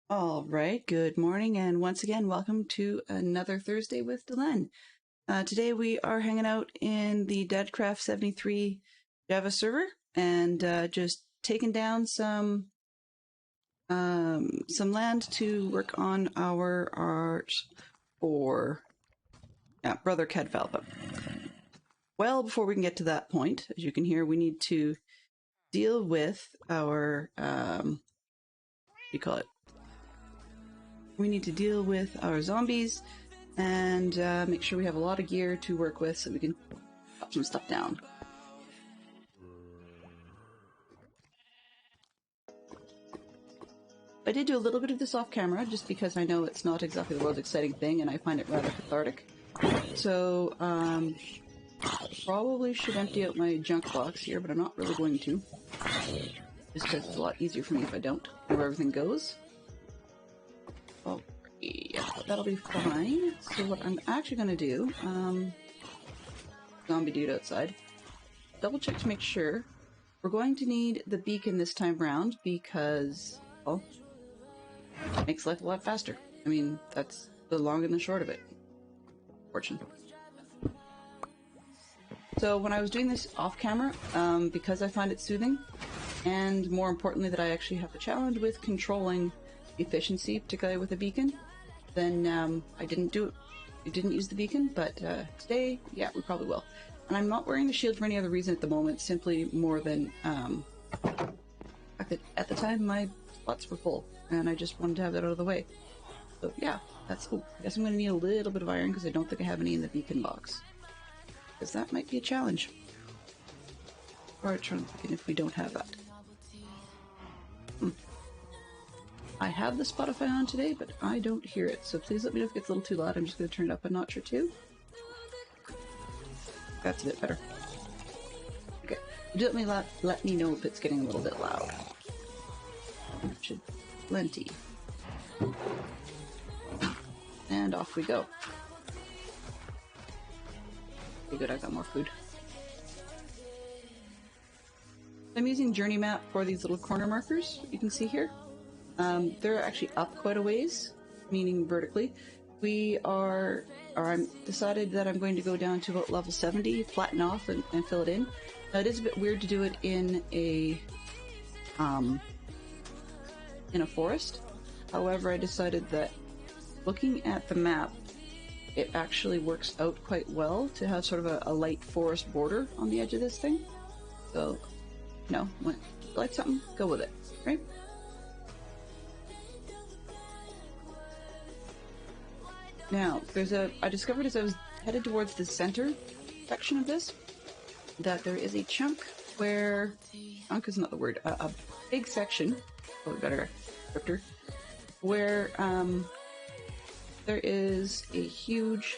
All right, good morning, and once again, welcome to another Thursday with Delenn. Today we are hanging out in the Deadcraft 73 Java server and just taking down some land to work on our art for Brother Cadvalva. Well, before we can get to that point, as you can hear, we need to deal with our what do you call it? We need to deal with our zombies and make sure we have a lot of gear to work with so we can pop some stuff down. I did do a little bit of this off camera just because I know it's not exactly the most exciting thing and I find it rather cathartic. So, probably should empty out my junk box here, but I'm not really going to. Just because it's a lot easier for me if I don't know where everything goes. Oh, yeah, that'll be fine. So what I'm actually going to do, zombie dude outside, double check to make sure. We're going to need the beacon this time round because, well, it makes life a lot faster. I mean, that's the long and the short of it. Fortune. So when I was doing this off camera, because I find it soothing, and more importantly that I actually have the challenge with controlling efficiency, particularly with a beacon, then I didn't do it. I didn't use the beacon, but today, yeah, we probably will. And I'm not wearing the shield for any other reason at the moment, simply more than at the time my slots were full, and I just wanted to have that out of the way. So yeah, that's cool. I guess I'm going to need a little bit of iron because I don't think I have any in the beacon box. Because that might be a challenge. Or trying to think if we don't have that. I have the Spotify on today, but I don't hear it, so please let me know if it gets a little too loud. I'm just going to turn it up a notch or two. That's a bit better. Okay, let me know if it's getting a little bit loud. Should plenty. And off we go. Okay, good, I got more food. I'm using Journey Map for these little corner markers you can see here. They're actually up quite a ways, meaning vertically. I'm decided that I'm going to go down to about level 70, flatten off and fill it in. Now it is a bit weird to do it in a forest. However, I decided that looking at the map, it actually works out quite well to have sort of a light forest border on the edge of this thing. So, when you like something, go with it, right? Now, I discovered as I was headed towards the center section of this, that there is a chunk where, chunk is not the word, a big section, probably better descriptor, where there is a huge,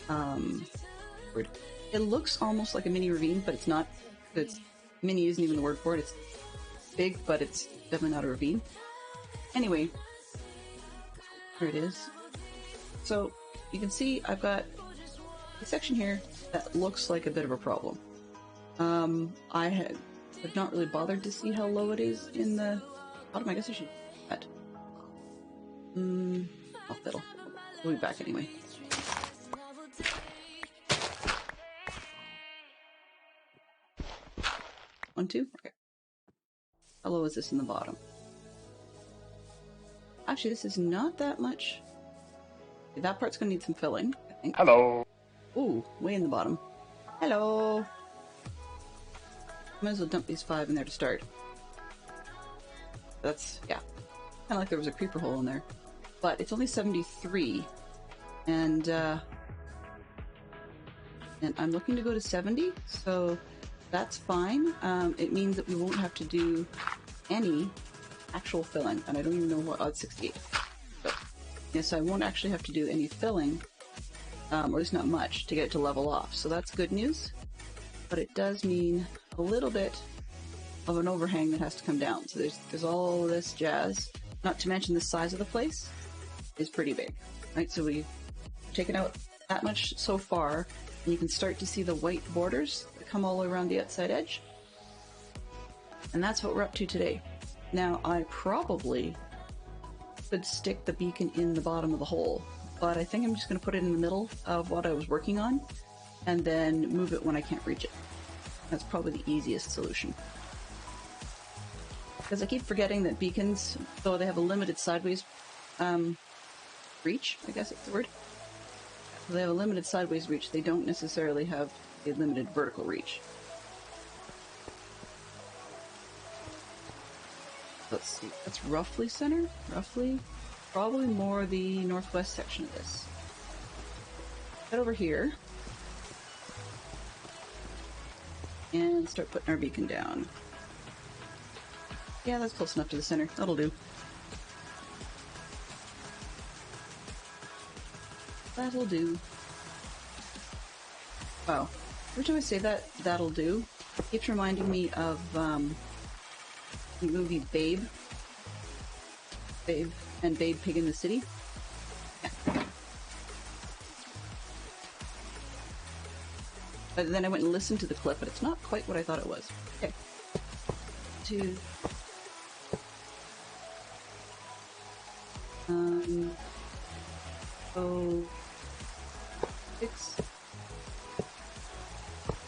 word. It looks almost like a mini ravine, but it's not. Mini isn't even the word for it. It's big, but it's definitely not a ravine. Anyway, there it is. So you can see I've got a section here that looks like a bit of a problem. I have not really bothered to see how low it is in the bottom. I guess I should do that. I'll fiddle. We'll be back anyway. One, two? Okay. How low is this in the bottom? Actually, this is not that much. Okay, that part's gonna need some filling, I think. Hello. Ooh, way in the bottom. Hello! Might as well dump these 5 in there to start. That's, yeah. Kinda like there was a creeper hole in there. But it's only 73. And I'm looking to go to 70, so that's fine. It means that we won't have to do any actual filling, and I don't even know what, it's 68. So, yes, I won't actually have to do any filling, or at least not much, to get it to level off. So that's good news, but it does mean a little bit of an overhang that has to come down. So there's all this jazz, not to mention the size of the place is pretty big, right? So we've taken out that much so far, and you can start to see the white borders that come all the way around the outside edge. And that's what we're up to today. Now, I probably could stick the beacon in the bottom of the hole, but I think I'm just going to put it in the middle of what I was working on, and then move it when I can't reach it. That's probably the easiest solution. Because I keep forgetting that beacons, though they have a limited sideways reach, I guess that's the word. So they have a limited sideways reach, they don't necessarily have a limited vertical reach. Let's see, that's roughly center? Roughly? Probably more the northwest section of this. Head over here. And start putting our beacon down. Yeah, that's close enough to the center. That'll do. That'll do. Wow. Every time I say that, that'll do, it keeps reminding me of the movie Babe. Babe and Babe Pig in the City. Yeah. But then I went and listened to the clip, but it's not quite what I thought it was. Okay. 2. Oh. 6.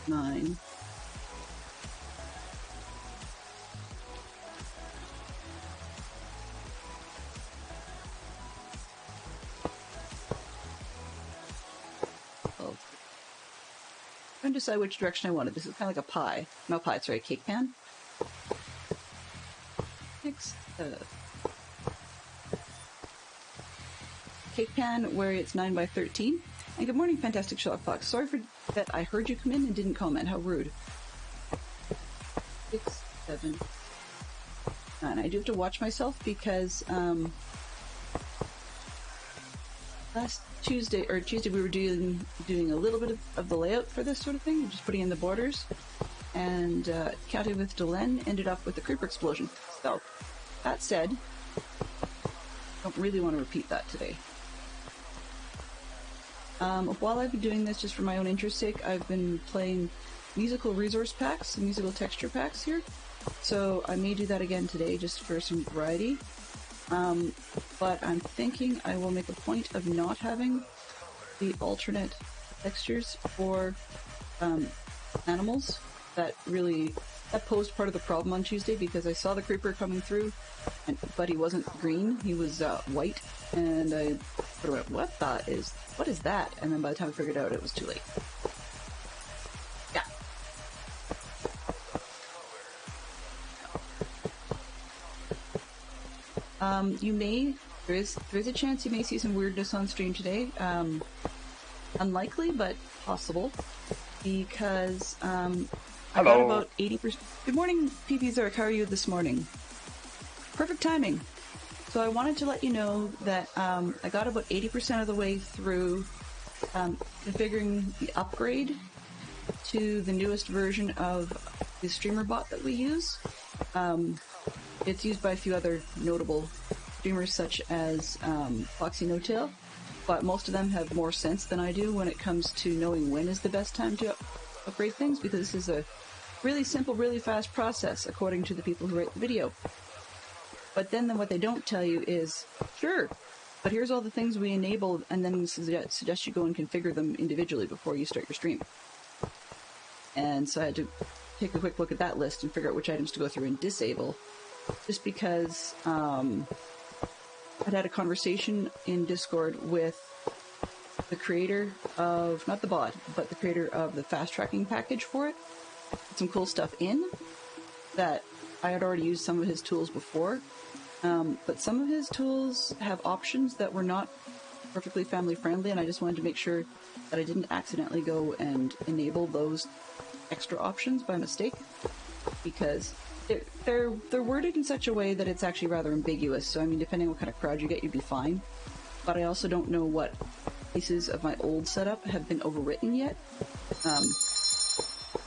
9. Oh. I'm trying to decide which direction I wanted. This is kind of like a pie. No pie, sorry, a cake pan. 6. Cake pan where it's 9 by 13. And good morning, Fantastic Sherlock Fox. Sorry for that I heard you come in and didn't comment. How rude. 6, 7, 9. I do have to watch myself because last Tuesday we were doing a little bit of the layout for this sort of thing, just putting in the borders, and counted with Delenn ended up with the creeper explosion. So that said, I don't really want to repeat that today. While I've been doing this just for my own interest's sake, I've been playing musical resource packs, musical texture packs here. So I may do that again today just for some variety. But I'm thinking I will make a point of not having the alternate textures for animals. That posed part of the problem on Tuesday because I saw the creeper coming through, but he wasn't green, he was white, and I sort of went, what is that? And then by the time I figured it out, it was too late. Yeah. There is a chance you may see some weirdness on stream today. Unlikely, but possible, because I got about 80%. Good morning, PP Zurich. How are you this morning? Perfect timing. So I wanted to let you know that I got about 80% of the way through configuring the upgrade to the newest version of the streamer bot that we use. It's used by a few other notable streamers such as Foxy No Tail, but most of them have more sense than I do when it comes to knowing when is the best time to upgrade things, because this is a really simple, really fast process according to the people who write the video. But then what they don't tell you is, sure, but here's all the things we enabled, and then suggest you go and configure them individually before you start your stream. And so I had to take a quick look at that list and figure out which items to go through and disable, just because I'd had a conversation in Discord with the creator of, not the bot, but the creator of the fast tracking package for it. Some cool stuff in that I had already used some of his tools before, but some of his tools have options that were not perfectly family friendly, and I just wanted to make sure that I didn't accidentally go and enable those extra options by mistake, because they're worded in such a way that it's actually rather ambiguous. So I mean, depending on what kind of crowd you get, you'd be fine. But I also don't know what pieces of my old setup have been overwritten yet.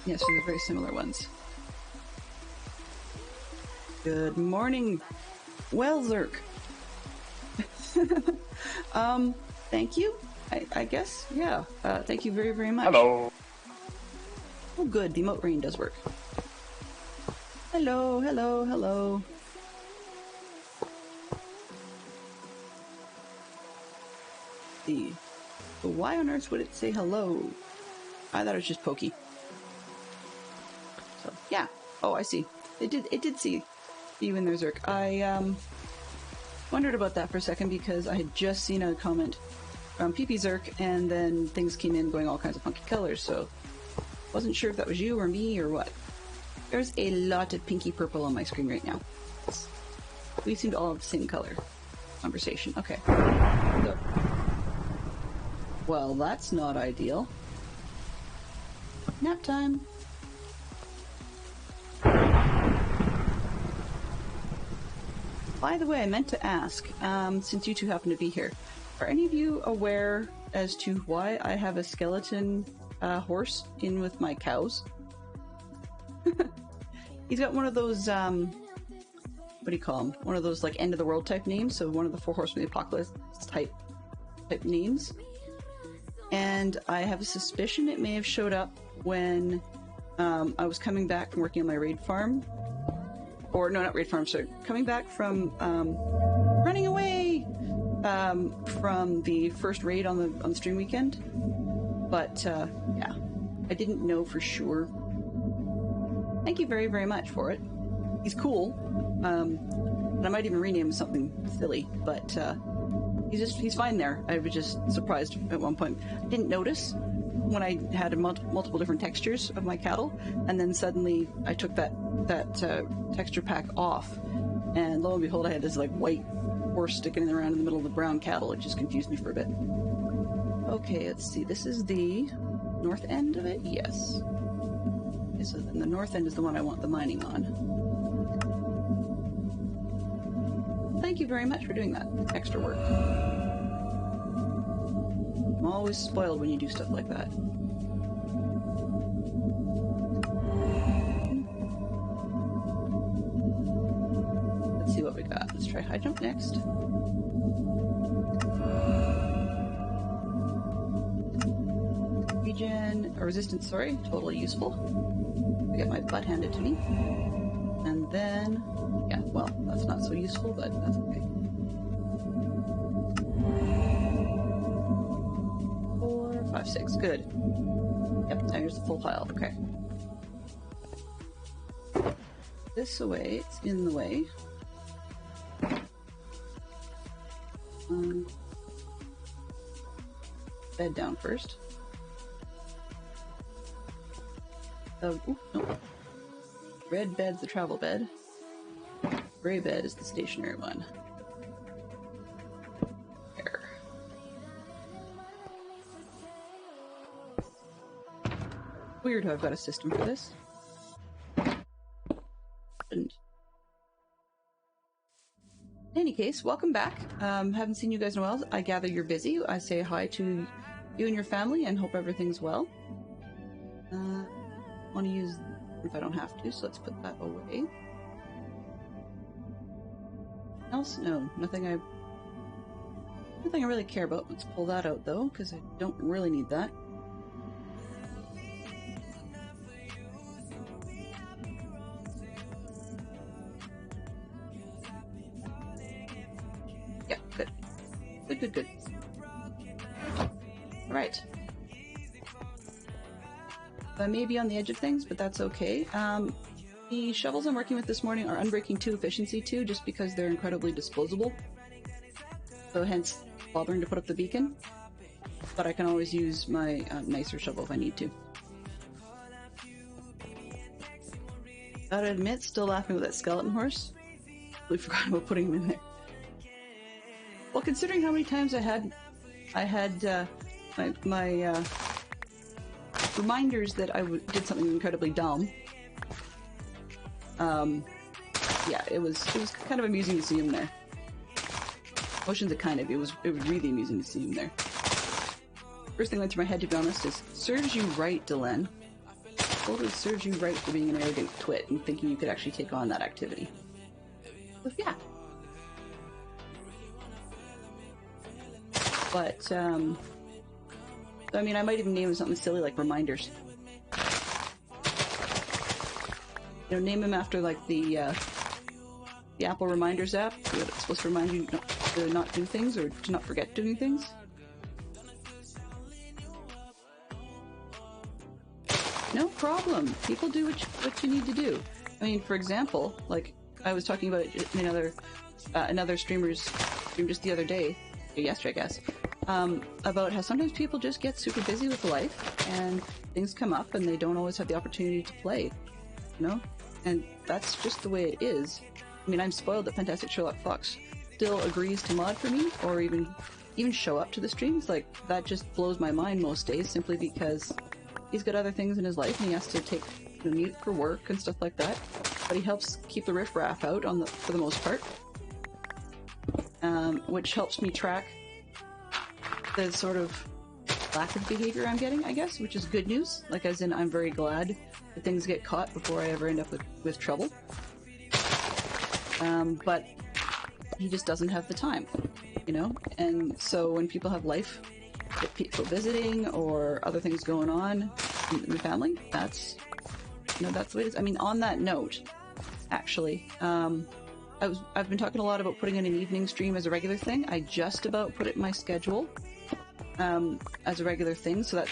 Yes, they're very similar ones. Good morning, well, Zerk. Thank you. I guess, yeah. Thank you very, very much. Hello. Oh, good. The emote rain does work. Hello, hello, hello. see. So why on earth would it say hello? I thought it was just Pokey. So, yeah. Oh, I see. It did see you in there, Zerk. I, wondered about that for a second because I had just seen a comment from PP Zerk, and then things came in going all kinds of funky colors, so wasn't sure if that was you or me or what. There's a lot of pinky purple on my screen right now. We seem to all have the same color. Conversation. Okay. So, well, that's not ideal. Nap time. By the way, I meant to ask, since you two happen to be here, are any of you aware as to why I have a skeleton horse in with my cows? He's got one of those, what do you call them? One of those, like, end of the world type names, so one of the 4 Horsemen of the Apocalypse type names. And I have a suspicion it may have showed up when I was coming back from working on my raid farm. Or, no, not raid farm, sorry. Coming back from, running away! From the first raid on the stream weekend. But, yeah. I didn't know for sure. Thank you very, very much for it. He's cool. And I might even rename him something silly, but, he's fine there. I was just surprised at one point. I didn't notice when I had multiple different textures of my cattle, and then suddenly I took that texture pack off, and lo and behold, I had this like white horse sticking around in the middle of the brown cattle. It just confused me for a bit. Okay, let's see. This is the north end of it? Yes. Okay, so then the north end is the one I want the mining on. Thank you very much for doing that extra work. I'm always spoiled when you do stuff like that. Let's see what we got. Let's try high jump next. Regen, or resistance, sorry, totally useful. I get my butt handed to me. And then, yeah, well, that's not so useful, but that's okay. 4, 5, 6, good. Yep, now here's the full pile, okay. This away, it's in the way. Bed down first. Oh, no. Red bed's the travel bed. Gray bed is the stationary one. There. Weird how I've got a system for this. And in any case, welcome back. Haven't seen you guys in a while. I gather you're busy. I say hi to you and your family and hope everything's well. Want to use if I don't have to, so let's put that away. Else? No, nothing I really care about. Let's pull that out though, because I don't really need that. Yeah, good. Good. Alright. I may be on the edge of things, but that's okay. The shovels I'm working with this morning are Unbreaking 2 Efficiency 2, just because they're incredibly disposable. So hence, bothering to put up the beacon. But I can always use my nicer shovel if I need to. Gotta admit, still laughing with that skeleton horse. Really forgot about putting him in there. Well, considering how many times I had my reminders that I did something incredibly dumb. Yeah, it was kind of amusing to see him there. Motion's a kind of, it was really amusing to see him there. First thing that went through my head, to be honest, is, serves you right, Delenn. Totally serves you right for being an arrogant twit and thinking you could actually take on that activity. So, yeah. But, I mean, I might even name him something silly like Reminders. You know, name him after, like, the Apple Reminders app, it's supposed to remind you to not do things or to not forget doing things. No problem. People do what you need to do. I mean, for example, like I was talking about it in another streamer's stream just the other day, or yesterday, I guess, about how sometimes people just get super busy with life and things come up and they don't always have the opportunity to play, you know? And that's just the way it is. I mean, I'm spoiled that Fantastic Sherlock Fox still agrees to mod for me, or even show up to the streams. Like, that just blows my mind most days, simply because he's got other things in his life and he has to take the mute for work and stuff like that. But he helps keep the riffraff out for the most part, which helps me track the sort of lack of behavior I'm getting, I guess, which is good news. Like, as in, I'm very glad that things get caught before I ever end up with trouble. But he just doesn't have the time, you know? And so when people have life, people visiting or other things going on in the family, that's the way it is. I mean, on that note, actually, I've been talking a lot about putting in an evening stream as a regular thing. I just about put it in my schedule as a regular thing, so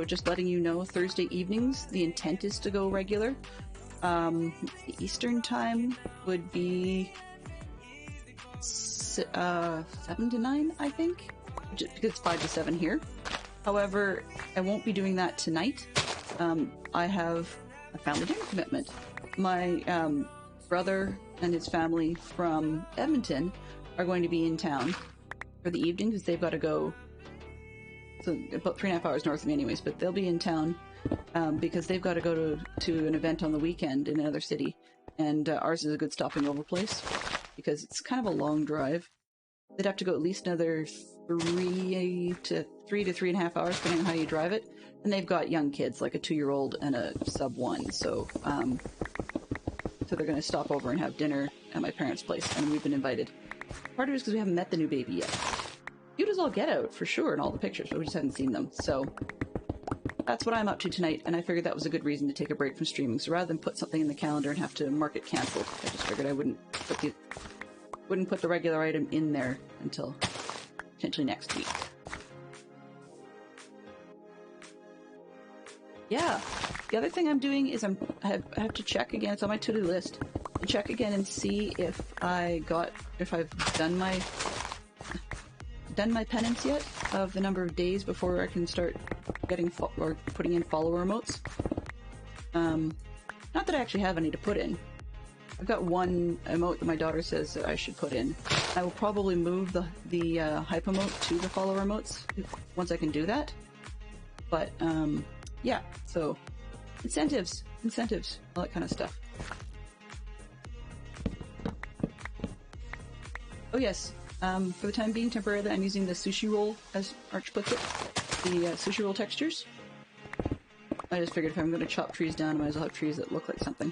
just letting you know, Thursday evenings, the intent is to go regular. The Eastern time would be 7 to 9, I think, because it's 5 to 7 here. However, I won't be doing that tonight. I have a family dinner commitment. My brother and his family from Edmonton are going to be in town for the evening because they've got to go, so about 3.5 hours north of me anyways, but they'll be in town because they've got to go to an event on the weekend in another city, and ours is a good stopping over place because it's kind of a long drive. They'd have to go at least another 3 to 3.5 hours, depending on how you drive it. And they've got young kids, like a 2-year-old and a sub-1. So they're going to stop over and have dinner at my parents' place, and we've been invited. Part of it is because we haven't met the new baby yet. Cute as all get out, for sure, in all the pictures, but we just haven't seen them. So that's what I'm up to tonight, and I figured that was a good reason to take a break from streaming. So rather than put something in the calendar and have to mark it cancelled, I just figured I wouldn't put the regular item in there until potentially next week. Yeah, the other thing I'm doing is I have to check again. It's on my to-do list. And check again and see if I've done my penance yet of the number of days before I can start getting or putting in follower emotes. Not that I actually have any to put in. I've got one emote that my daughter says that I should put in. I will probably move the hype emote to the follower emotes once I can do that. But yeah, so incentives, all that kind of stuff. Oh yes, for the time being, temporarily, I'm using the sushi roll, as Arch puts it, the sushi roll textures. I just figured if I'm going to chop trees down, I might as well have trees that look like something.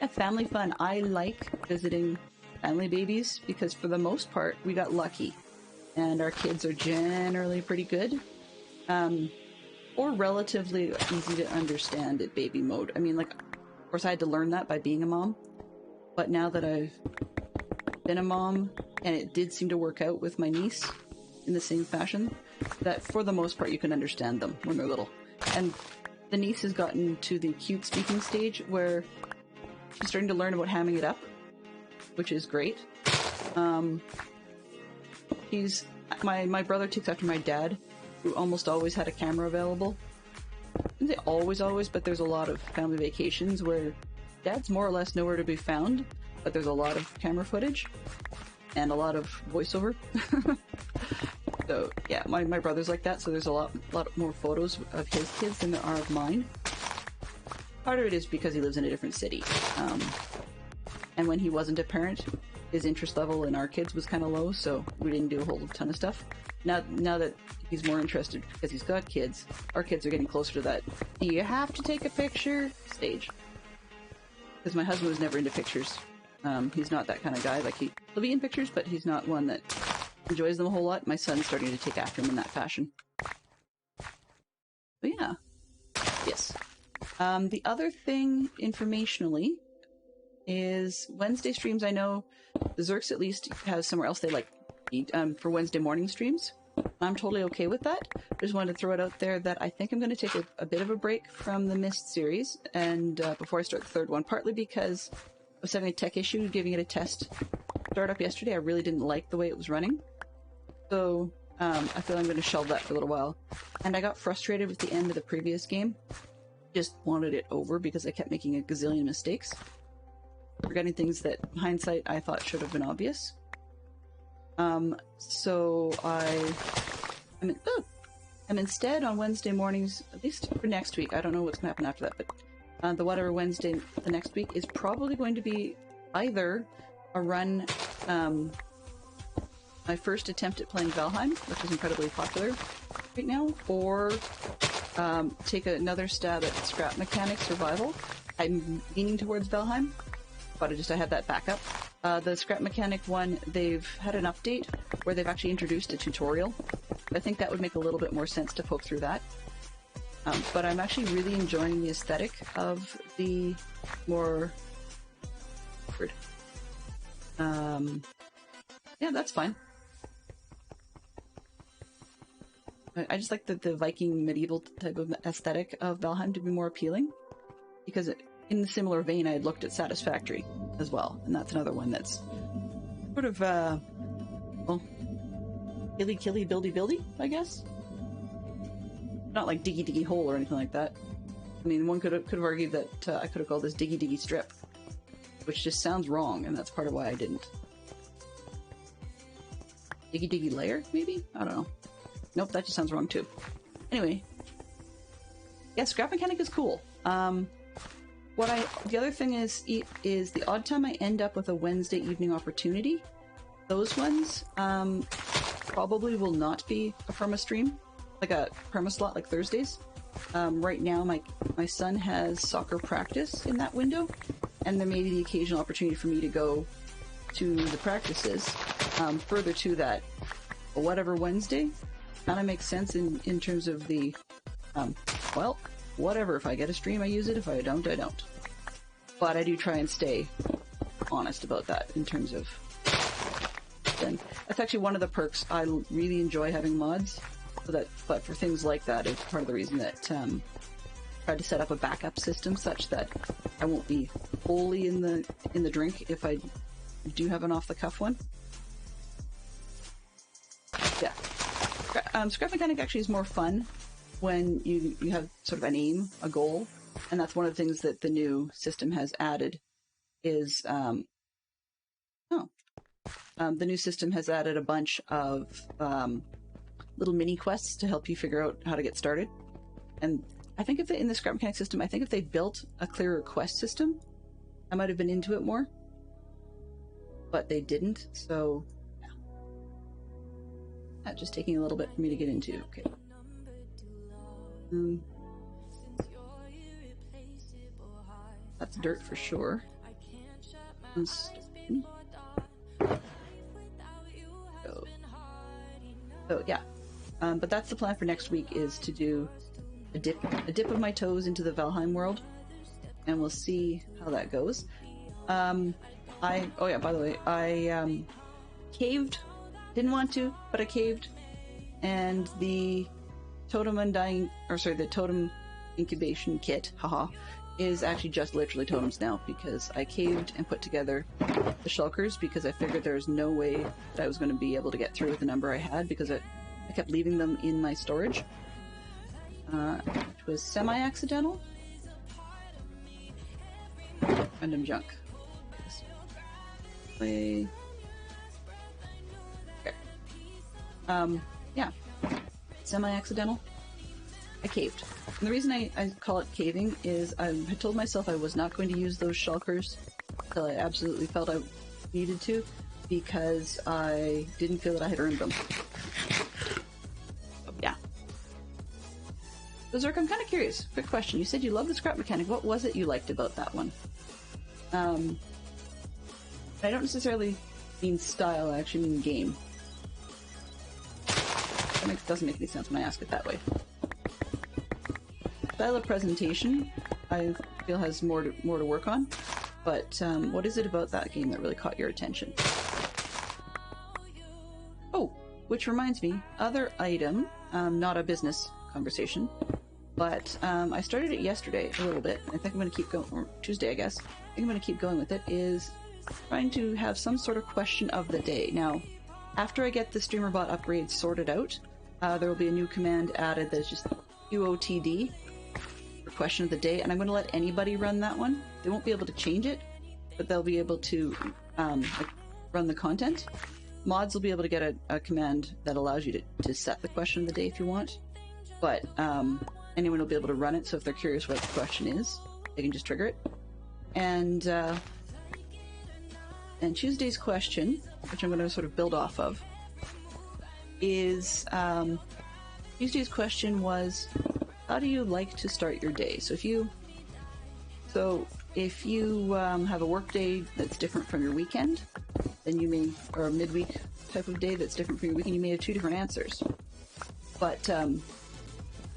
Yeah, family fun. I like visiting family babies because for the most part, we got lucky. And our kids are generally pretty good. Or relatively easy to understand at baby mode. I mean, like, of course I had to learn that by being a mom. But now that I've been a mom, and it did seem to work out with my niece in the same fashion, that for the most part you can understand them when they're little. And the niece has gotten to the cute speaking stage where she's starting to learn about hamming it up, which is great. My brother takes after my dad, who almost always had a camera available. I wouldn't say always, but there's a lot of family vacations where dad's more or less nowhere to be found, but there's a lot of camera footage and a lot of voiceover. So yeah, my brother's like that, so there's a lot more photos of his kids than there are of mine. Part of it is because he lives in a different city. And when he wasn't a parent, his interest level in our kids was kind of low, so we didn't do a whole ton of stuff. Now that he's more interested because he's got kids, our kids are getting closer to that "do you have to take a picture" stage. Because my husband was never into pictures. He's not that kind of guy. Like, he'll be in pictures, but he's not one that enjoys them a whole lot. My son's starting to take after him in that fashion. But yeah. Yes. The other thing, informationally, is Wednesday streams. I know the Zerks at least has somewhere else they like eat for Wednesday morning streams. I'm totally okay with that. Just wanted to throw it out there that I think I'm going to take a bit of a break from the Myst series and before I start the third one, partly because I was having a tech issue giving it a test startup yesterday. I really didn't like the way it was running. So I feel I'm going to shelve that for a little while. And I got frustrated with the end of the previous game. Just wanted it over because I kept making a gazillion mistakes. Forgetting things that, in hindsight, I thought should have been obvious. So I'm instead on Wednesday mornings, at least for next week. I don't know what's going to happen after that, but the whatever Wednesday the next week is probably going to be either a run, my first attempt at playing Valheim, which is incredibly popular right now, or take another stab at Scrap Mechanic Survival. I'm leaning towards Valheim, but I have that backup. The Scrap Mechanic one, they've had an update where they've actually introduced a tutorial. I think that would make a little bit more sense to poke through that. But I'm actually really enjoying the aesthetic of the more... yeah, that's fine. I just like the Viking medieval type of aesthetic of Valheim to be more appealing, because in the similar vein I had looked at Satisfactory as well, and that's another one that's sort of well, killy buildy, I guess. Not like Diggy hole or anything like that. I mean, one could have argued that I could have called this Diggy strip, which just sounds wrong, and that's part of why I didn't. Diggy layer, maybe? I don't know. Nope, that just sounds wrong too. Anyway, yeah, Scrap Mechanic is cool. The other thing is the odd time I end up with a Wednesday evening opportunity. Those ones probably will not be a perma stream, like a perma slot like Thursdays. Right now, my son has soccer practice in that window, and there may be the occasional opportunity for me to go to the practices. Further to that, whatever Wednesday kind of makes sense in terms of the well, whatever. If I get a stream, I use it. If I don't, I don't. But I do try and stay honest about that in terms of thing. That's actually one of the perks. I really enjoy having mods, but for things like that is part of the reason that tried to set up a backup system such that I won't be wholly in the drink if I do have an off-the-cuff one. Yeah. Scrap Mechanic actually is more fun when you have sort of an aim, a goal, and that's one of the things that the new system has added is the new system has added a bunch of little mini quests to help you figure out how to get started. And I think in the Scrap Mechanic system, I think if they built a clearer quest system, I might have been into it more. But they didn't, so yeah. That's just taking a little bit for me to get into. Okay. That's dirt for sure. So yeah. But that's the plan for next week, is to do a dip of my toes into the Valheim world, and we'll see how that goes. Oh yeah, by the way, I caved. Didn't want to, but I caved, and the totem the totem incubation kit, haha, is actually just literally totems now, because I caved and put together the shulkers because I figured there was no way that I was going to be able to get through with the number I had, because I kept leaving them in my storage, which was semi-accidental. Random junk. Play. Okay. Yeah. Semi-accidental. I caved. And the reason I call it caving is I had told myself I was not going to use those shulkers until I absolutely felt I needed to, because I didn't feel that I had earned them. So, yeah. So Zerk, I'm kind of curious. Quick question. You said you love the Scrap Mechanic. What was it you liked about that one? I don't necessarily mean style, I actually mean game. That doesn't make any sense when I ask it that way. Style of presentation, I feel has more to work on, but what is it about that game that really caught your attention? Oh, which reminds me, other item, not a business conversation, but I started it yesterday a little bit. I think I'm going to keep going, or Tuesday, I guess. I think I'm going to keep going with it, is trying to have some sort of question of the day. Now, after I get the StreamerBot upgrade sorted out, there will be a new command added that's just QOTD, for question of the day, and I'm going to let anybody run that one. They won't be able to change it, but they'll be able to like, run the content. Mods will be able to get a command that allows you to set the question of the day if you want, but anyone will be able to run it, so if they're curious what the question is, they can just trigger it. And Tuesday's question, which I'm going to sort of build off of, is Tuesday's question was, how do you like to start your day? So if you have a work day that's different from your weekend, then you may, or a midweek type of day that's different from your weekend, you may have two different answers. But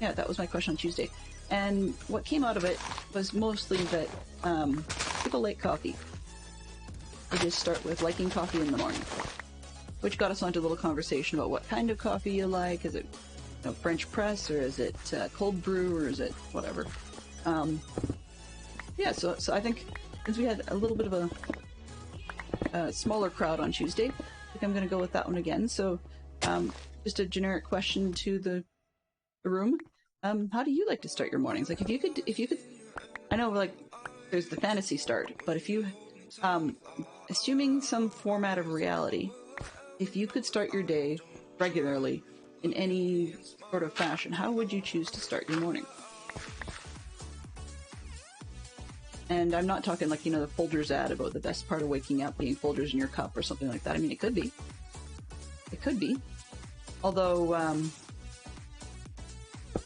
yeah, that was my question on Tuesday. And what came out of it was mostly that people like coffee. They just start with liking coffee in the morning, which got us onto a little conversation about what kind of coffee you like. Is it French press, or is it cold brew, or is it whatever? Yeah, so I think since we had a little bit of a smaller crowd on Tuesday, I think I'm going to go with that one again. So just a generic question to the room. How do you like to start your mornings? Like, if you could, I know, like, there's the fantasy start, but if you, assuming some format of reality, if you could start your day regularly in any sort of fashion, how would you choose to start your morning? And I'm not talking like, the Folgers ad about the best part of waking up being Folgers in your cup or something like that. I mean, it could be. It could be. Although,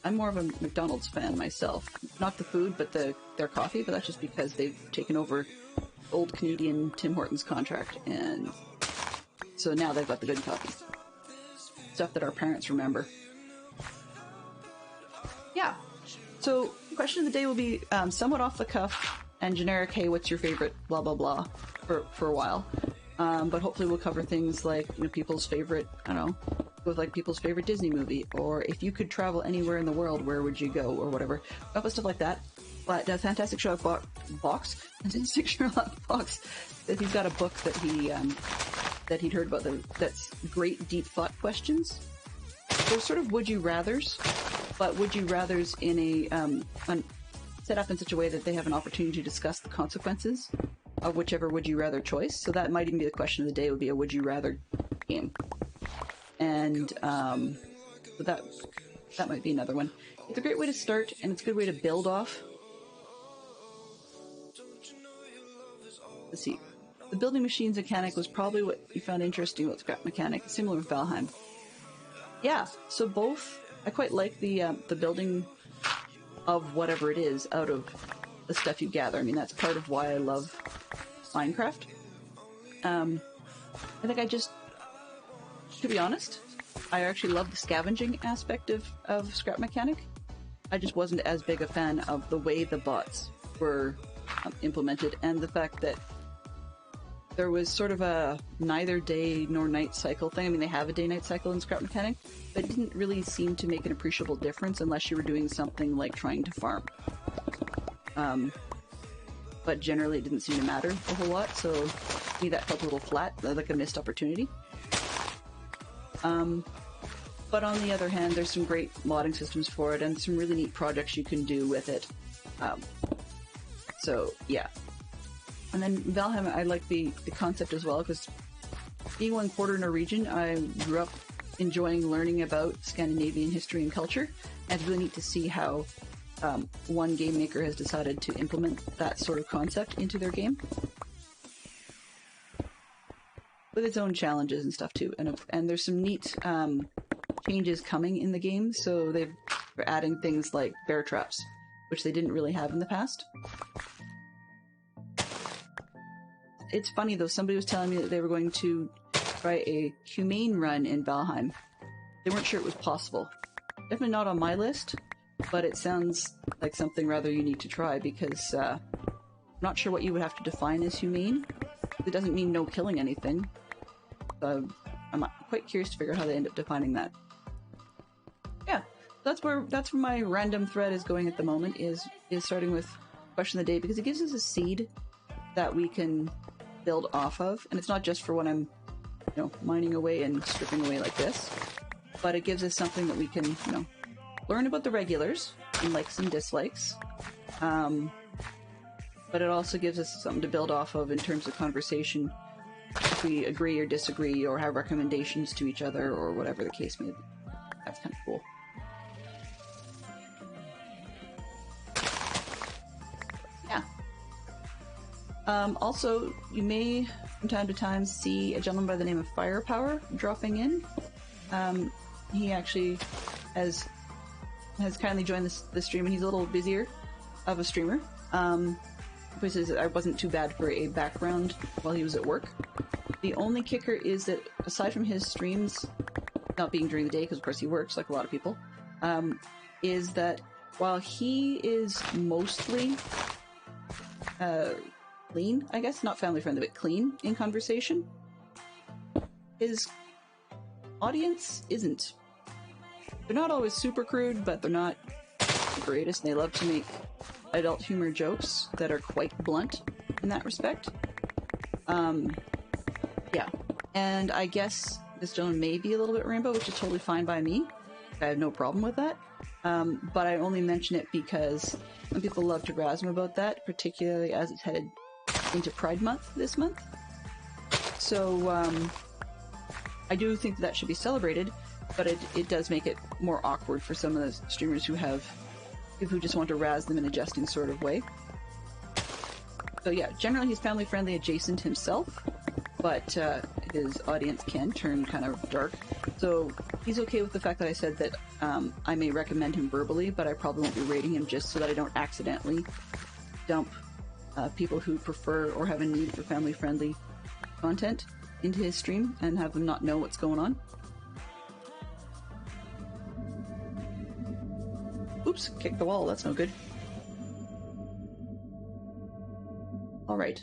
I'm more of a McDonald's fan myself. Not the food, but their coffee, but that's just because they've taken over old Canadian Tim Hortons contract, and so now they've got the good coffee. Stuff that our parents remember. Yeah. So, question of the day will be somewhat off the cuff and generic, hey, what's your favorite blah blah blah, for a while. But hopefully we'll cover things like, people's favorite, I don't know, with like people's favorite Disney movie, or if you could travel anywhere in the world, where would you go, or whatever. Up with stuff like that. But Fantastic Sherlock Fantastic Sherlock Fox, that he's got a book that he'd heard about that's great deep thought questions. They're sort of would you rathers, but would you rathers in a set up in such a way that they have an opportunity to discuss the consequences of whichever would you rather choice. So that might even be the question of the day, would be a would you rather game. And so that might be another one. It's a great way to start, and it's a good way to build off. Let's see. The building machines mechanic was probably what you found interesting about scrap mechanic, similar with Valheim. Yeah, so both. I quite like the building of whatever it is out of the stuff you gather. I mean, that's part of why I love Minecraft. I think to be honest, I actually love the scavenging aspect of scrap mechanic. I just wasn't as big a fan of the way the bots were implemented, and the fact that there was sort of a neither day nor night cycle thing. I mean, they have a day-night cycle in scrap mechanic, but it didn't really seem to make an appreciable difference unless you were doing something like trying to farm. But generally it didn't seem to matter a whole lot, so to me that felt a little flat, like a missed opportunity. But on the other hand, there's some great modding systems for it and some really neat projects you can do with it. So yeah. And then Valheim, I like the concept as well, because being 1/4 Norwegian, I grew up enjoying learning about Scandinavian history and culture, and it's really neat to see how one game maker has decided to implement that sort of concept into their game. With its own challenges and stuff too, and there's some neat changes coming in the game, so they're adding things like bear traps, which they didn't really have in the past. It's funny though, somebody was telling me that they were going to try a humane run in Valheim. They weren't sure it was possible. Definitely not on my list, but it sounds like something rather unique to try, because I'm not sure what you would have to define as humane. It doesn't mean no killing anything. I'm quite curious to figure out how they end up defining that. Yeah, that's where my random thread is going at the moment, is starting with question of the day, because it gives us a seed that we can build off of, and it's not just for when I'm, you know, mining away and stripping away like this, but it gives us something that we can, you know, learn about the regulars and likes and dislikes. But it also gives us something to build off of in terms of conversation, if we agree or disagree or have recommendations to each other or whatever the case may be. That's kind of cool. Yeah. Also, you may from time to time see a gentleman by the name of Firepower dropping in. He actually has kindly joined the stream, and he's a little busier of a streamer. Which is, I wasn't too bad for a background while he was at work. The only kicker is that aside from his streams not being during the day, because of course he works like a lot of people, is that while he is mostly clean, I guess, not family friendly, but clean in conversation, his audience isn't. They're not always super crude, but they're not the greatest, and they love to make adult humor jokes that are quite blunt in that respect. Yeah. And I guess this gentleman may be a little bit rainbow, which is totally fine by me. I have no problem with that. But I only mention it because some people love to razz him about that, particularly as it's headed into Pride Month this month. So, I do think that should be celebrated, but it does make it more awkward for some of the streamers who just want to razz them in a jesting sort of way. So yeah, generally he's family friendly adjacent himself, but his audience can turn kind of dark. So he's okay with the fact that I said that I may recommend him verbally, but I probably won't be rating him, just so that I don't accidentally dump people who prefer or have a need for family friendly content into his stream and have them not know what's going on. Oops, kicked the wall, that's no good. Alright.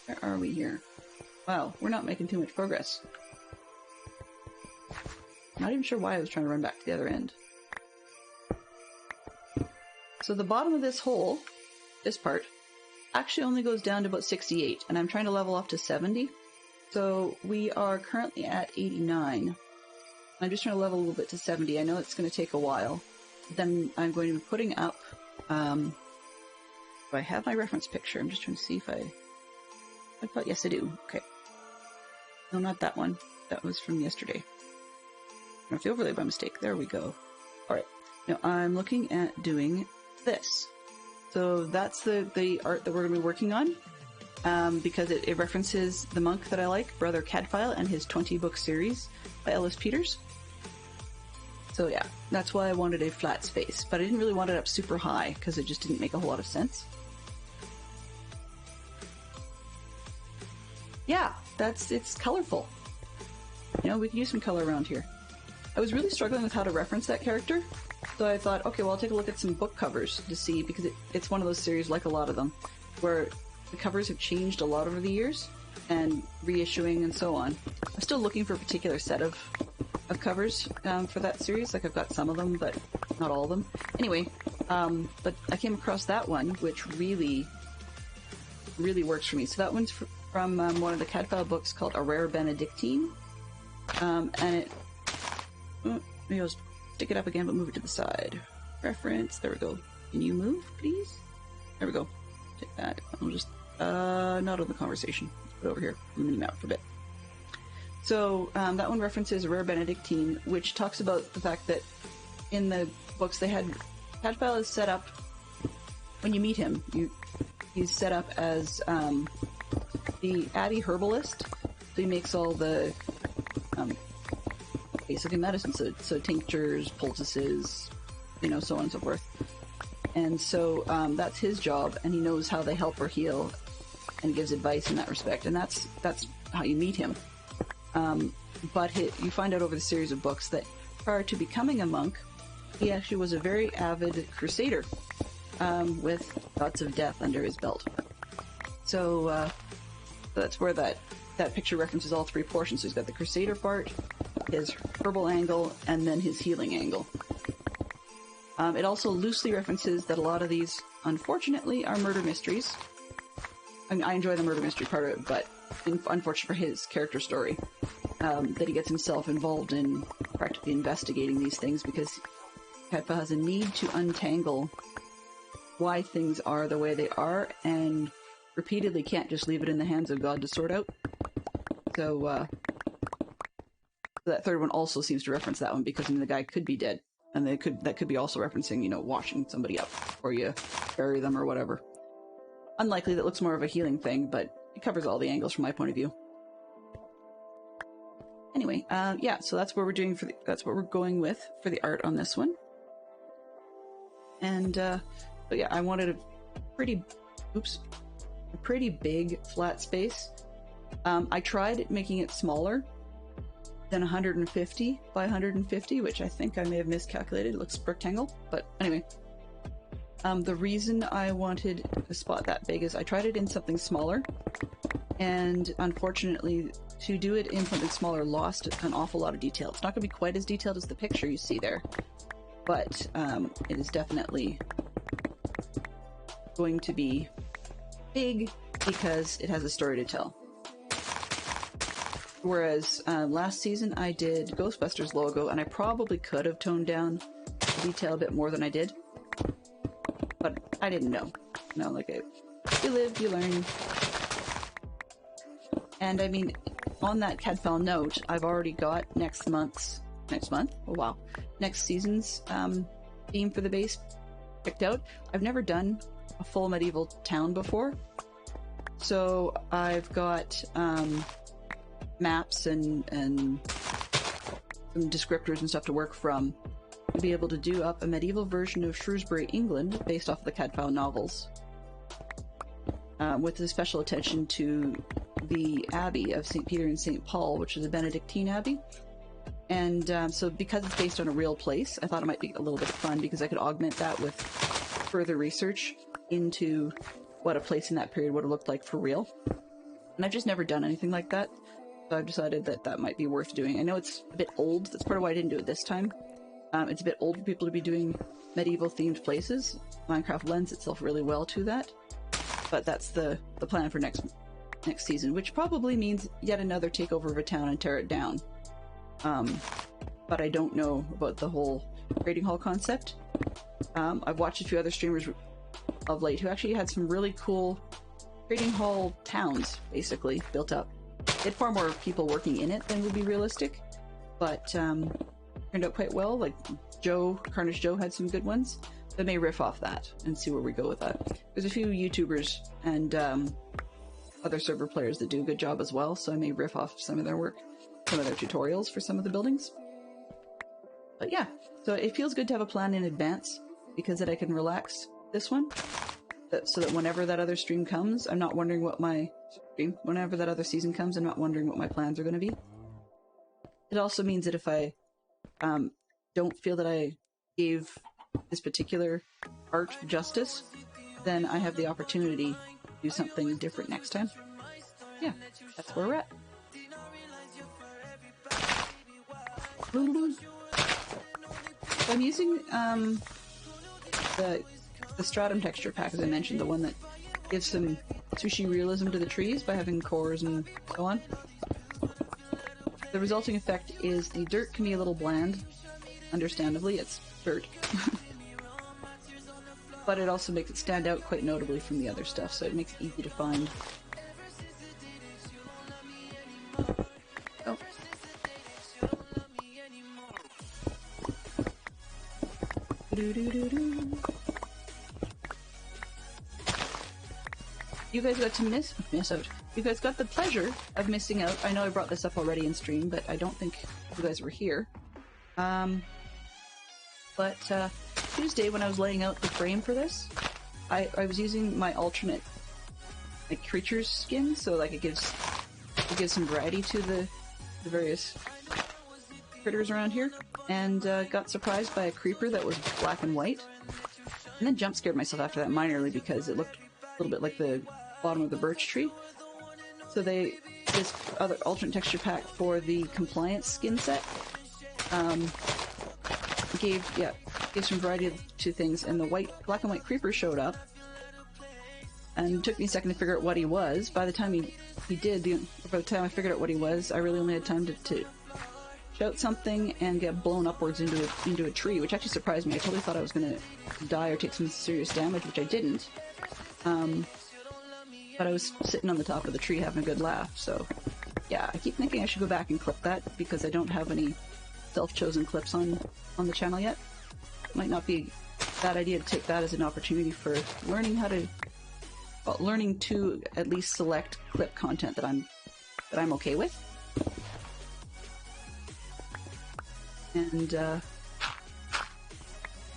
Where are we here? Wow, we're not making too much progress. Not even sure why I was trying to run back to the other end. So the bottom of this hole, this part, actually only goes down to about 68, and I'm trying to level up to 70. So we are currently at 89. I'm just trying to level a little bit to 70. I know it's going to take a while. Then I'm going to be putting up, do I have my reference picture? I'm just trying to see if yes I do. Okay. No, not that one. That was from yesterday. I have the overlay by mistake. There we go. Alright. Now I'm looking at doing this. So that's the art that we're going to be working on. Because it references the monk that I like, Brother Cadfael, and his 20-book series by Ellis Peters. So yeah, that's why I wanted a flat space, but I didn't really want it up super high, because it just didn't make a whole lot of sense. Yeah, it's colorful. You know, we can use some color around here. I was really struggling with how to reference that character, so I thought, okay, well I'll take a look at some book covers to see, because it's one of those series, like a lot of them, where the covers have changed a lot over the years, and reissuing and so on. I'm still looking for a particular set of covers for that series. Like, I've got some of them, but not all of them. Anyway, but I came across that one, which really, really works for me. So that one's from one of the Cadfael books called A Rare Benedictine. And it... maybe I'll stick it up again, but move it to the side. Reference, there we go. Can you move, please? There we go. Take that. I'll just... not on the conversation. Let's put it over here. I'm going to map for a bit. So, that one references Rare Benedictine, which talks about the fact that in the books they had... Cadfael is set up... When you meet him, he's set up as the Abbey herbalist. So he makes all the basically medicine, so tinctures, poultices, you know, so on and so forth. And so that's his job, and he knows how they help or heal, and gives advice in that respect. And that's how you meet him. But you find out over the series of books that prior to becoming a monk, he actually was a very avid crusader, with lots of death under his belt. So So that's where that picture references all three portions. So he's got the Crusader part, his herbal angle, and then his healing angle. It also loosely references that a lot of these, unfortunately, are murder mysteries. I mean, I enjoy the murder mystery part of it, but unfortunate for his character story, that he gets himself involved in practically investigating these things because Cadfael has a need to untangle why things are the way they are and repeatedly can't just leave it in the hands of God to sort out. So, that third one also seems to reference that one because, I mean, the guy could be dead. And that could be also referencing, you know, washing somebody up before you bury them or whatever. Unlikely, that looks more of a healing thing, but it covers all the angles from my point of view. Anyway, yeah, so that's what we're doing that's what we're going with for the art on this one. And, but yeah, I wanted a pretty big flat space. I tried making it smaller than 150 by 150, which I think I may have miscalculated. It looks rectangle, but anyway. The reason I wanted a spot that big is I tried it in something smaller, and unfortunately, to do it in something smaller lost an awful lot of detail. It's not going to be quite as detailed as the picture you see there, but it is definitely going to be big because it has a story to tell. Whereas last season I did Ghostbusters logo, and I probably could have toned down the detail a bit more than I did. But I didn't know. You know, like, you live, you learn. And I mean, on that Cadfael note, I've already got next season's theme for the base picked out. I've never done a full medieval town before. So I've got maps and some descriptors and stuff to work from to be able to do up a medieval version of Shrewsbury, England, based off of the Cadfael novels, with a special attention to the Abbey of St. Peter and St. Paul, which is a Benedictine abbey. And so because it's based on a real place, I thought it might be a little bit of fun because I could augment that with further research into what a place in that period would have looked like for real. And I've just never done anything like that, so I've decided that that might be worth doing. I know it's a bit old, that's part of why I didn't do it this time. It's a bit old for people to be doing medieval-themed places. Minecraft lends itself really well to that. But that's the plan for next season, which probably means yet another takeover of a town and tear it down. But I don't know about the whole trading hall concept. I've watched a few other streamers of late who actually had some really cool trading hall towns, basically, built up. It had far more people working in it than would be realistic, but turned out quite well. Like Carnage Joe had some good ones. I may riff off that and see where we go with that. There's a few YouTubers and other server players that do a good job as well, so I may riff off some of their work, some of their tutorials for some of the buildings. But yeah, so it feels good to have a plan in advance, because then I can relax this one, so that whenever that other stream comes, I'm not wondering what whenever that other season comes, I'm not wondering what my plans are going to be. It also means that if I don't feel that I gave this particular art justice, then I have the opportunity to do something different next time. Yeah, that's where we're at. So I'm using the stratum texture pack, as I mentioned, the one that gives some sushi realism to the trees by having cores and so on. The resulting effect is the dirt can be a little bland. Understandably, it's dirt. But it also makes it stand out quite notably from the other stuff, so it makes it easy to find. Oh. You guys got to miss out. You guys got the pleasure of missing out. I know I brought this up already in stream, but I don't think you guys were here. But Tuesday, when I was laying out the frame for this, I was using my alternate creature's skin, so like it gives some variety to the various critters around here, and got surprised by a creeper that was black and white, and then jump scared myself after that minorly because it looked a little bit like the bottom of the birch tree. So this other alternate texture pack for the compliance skin set gave some variety to things, and the black and white creeper showed up, and it took me a second to figure out what he was. By the time he did, by the time I figured out what he was, I really only had time to shout something and get blown upwards into a tree, which actually surprised me. I totally thought I was gonna die or take some serious damage, which I didn't. But I was sitting on the top of the tree having a good laugh, so yeah, I keep thinking I should go back and clip that because I don't have any self-chosen clips on the channel yet. Might not be a bad idea to take that as an opportunity for learning learning to at least select clip content that I'm okay with. And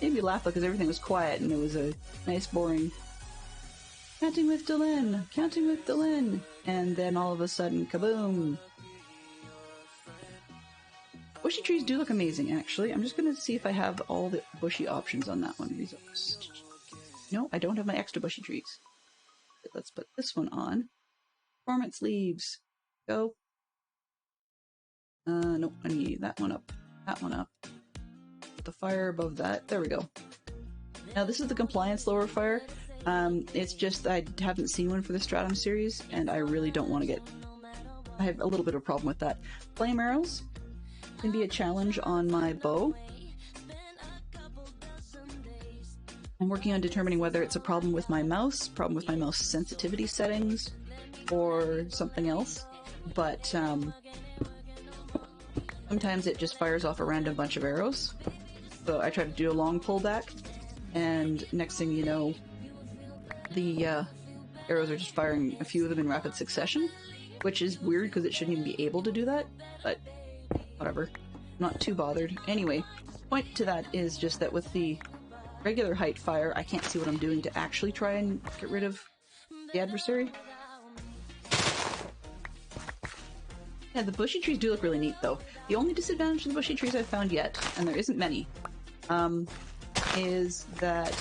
made me laugh because everything was quiet and it was a nice boring counting with Dylan, and then all of a sudden, kaboom! Bushy trees do look amazing, actually. I'm just gonna see if I have all the bushy options on that one. No, I don't have my extra bushy trees. Let's put this one on. Performance leaves. Go. Nope, I need that one up. That one up. Put the fire above that. There we go. Now this is the compliance lower fire. It's just I haven't seen one for the Stratum series, and I really don't want to get... I have a little bit of a problem with that. Flame arrows can be a challenge on my bow. I'm working on determining whether it's a problem with my mouse sensitivity settings, or something else. But sometimes it just fires off a random bunch of arrows. So I try to do a long pullback, and next thing you know, the arrows are just firing a few of them in rapid succession, which is weird because it shouldn't even be able to do that, but whatever. I'm not too bothered. Anyway, point to that is just that with the regular height fire, I can't see what I'm doing to actually try and get rid of the adversary. Yeah, the bushy trees do look really neat, though. The only disadvantage to the bushy trees I've found yet, and there isn't many, is that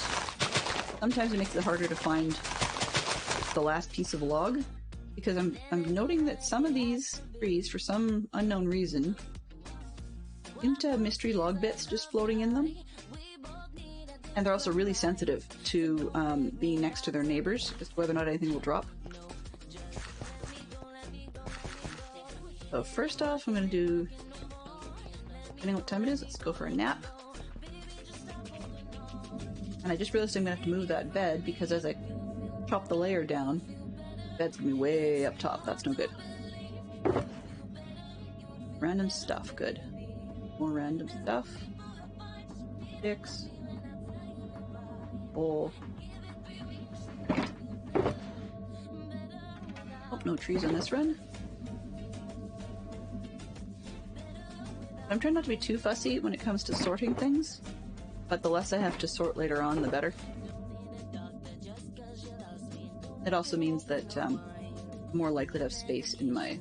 sometimes it makes it harder to find the last piece of log, because I'm noting that some of these trees, for some unknown reason, seem to have mystery log bits just floating in them. And they're also really sensitive to being next to their neighbors, as to whether or not anything will drop. So first off, I'm going to do, depending on what time it is, let's go for a nap. And I just realized I'm going to have to move that bed, because as I chop the layer down, the bed's going to be way up top. That's no good. Random stuff, good. More random stuff. Sticks. Bowl. Oh, no trees on this run. I'm trying not to be too fussy when it comes to sorting things, but the less I have to sort later on, the better. It also means that I'm more likely to have space in my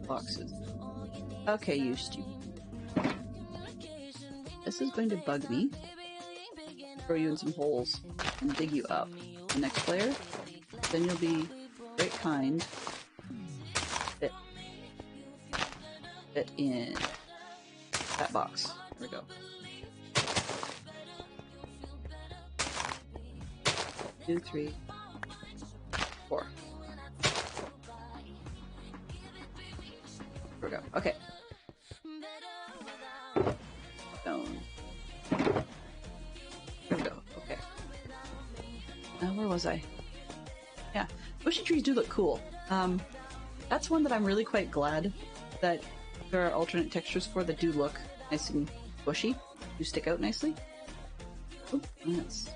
boxes. Okay, you stupid. This is going to bug me. Throw you in some holes and dig you up. The next player, then you'll be very kind. Fit in that box. There we go. 2, 3, 4. There we go. Okay. Stone. There we go. Okay. Now, where was I? Yeah. Bushy trees do look cool. That's one that I'm really quite glad that there are alternate textures for that do look nice and bushy. Do stick out nicely. Oop, that's...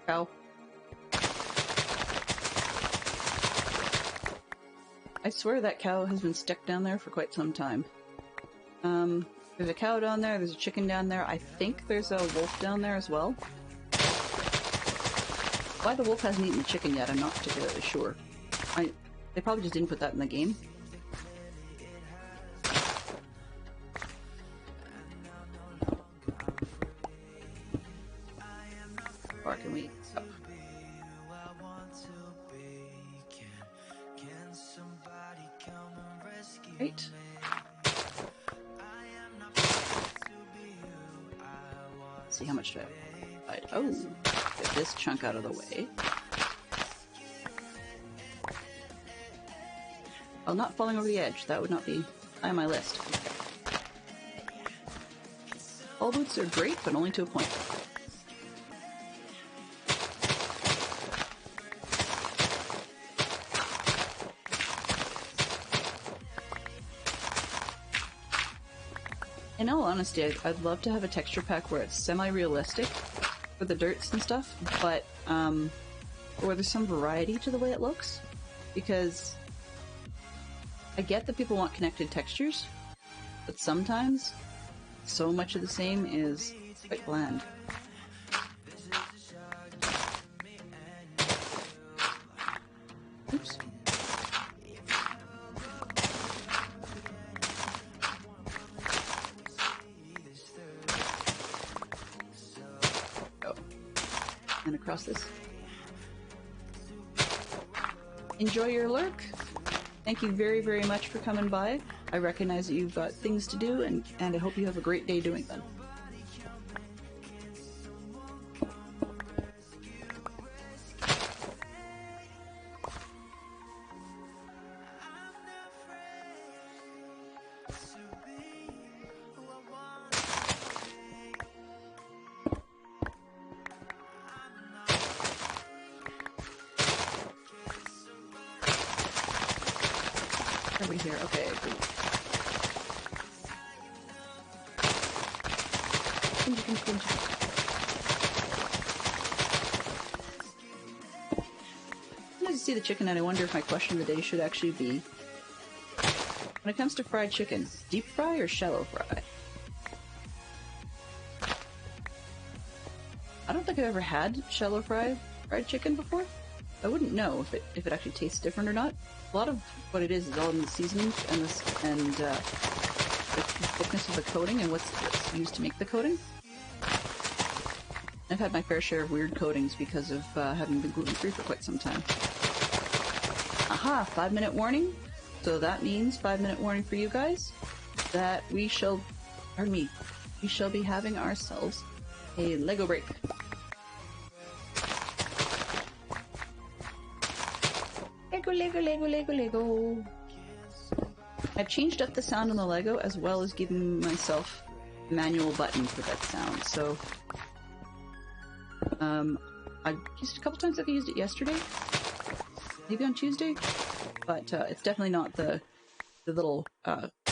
Cow. I swear that cow has been stuck down there for quite some time. There's a cow down there, there's a chicken down there, I think there's a wolf down there as well. Why the wolf hasn't eaten the chicken yet, I'm not particularly sure. They probably just didn't put that in the game. Or can we? Oh. Right. Let's see how much do I have. Oh, get this chunk out of the way. Oh, not falling over the edge. That would not be high on my list. Okay. All boots are great, but only to a point. In all honesty, I'd love to have a texture pack where it's semi-realistic for the dirts and stuff, but where there's some variety to the way it looks, because I get that people want connected textures, but sometimes so much of the same is quite bland. Oops. Oh. And across this. Enjoy your lurk. Thank you very, very much for coming by. I recognize that you've got things to do, and I hope you have a great day doing them. Over here, okay. Sometimes you see the chicken and I wonder if my question of the day should actually be, when it comes to fried chicken, deep fry or shallow fry? I don't think I've ever had shallow fried chicken before. I wouldn't know if it actually tastes different or not. A lot of what it is all in the seasonings and the thickness of the coating and what's used to make the coating. I've had my fair share of weird coatings because of having been gluten-free for quite some time. Aha, 5-minute warning. So that means 5-minute warning for you guys that we shall be having ourselves a Lego break. Lego. I've changed up the sound on the Lego as well as giving myself a manual button for that sound. So, I used it a couple times. I think I used it yesterday, maybe on Tuesday, but it's definitely not the little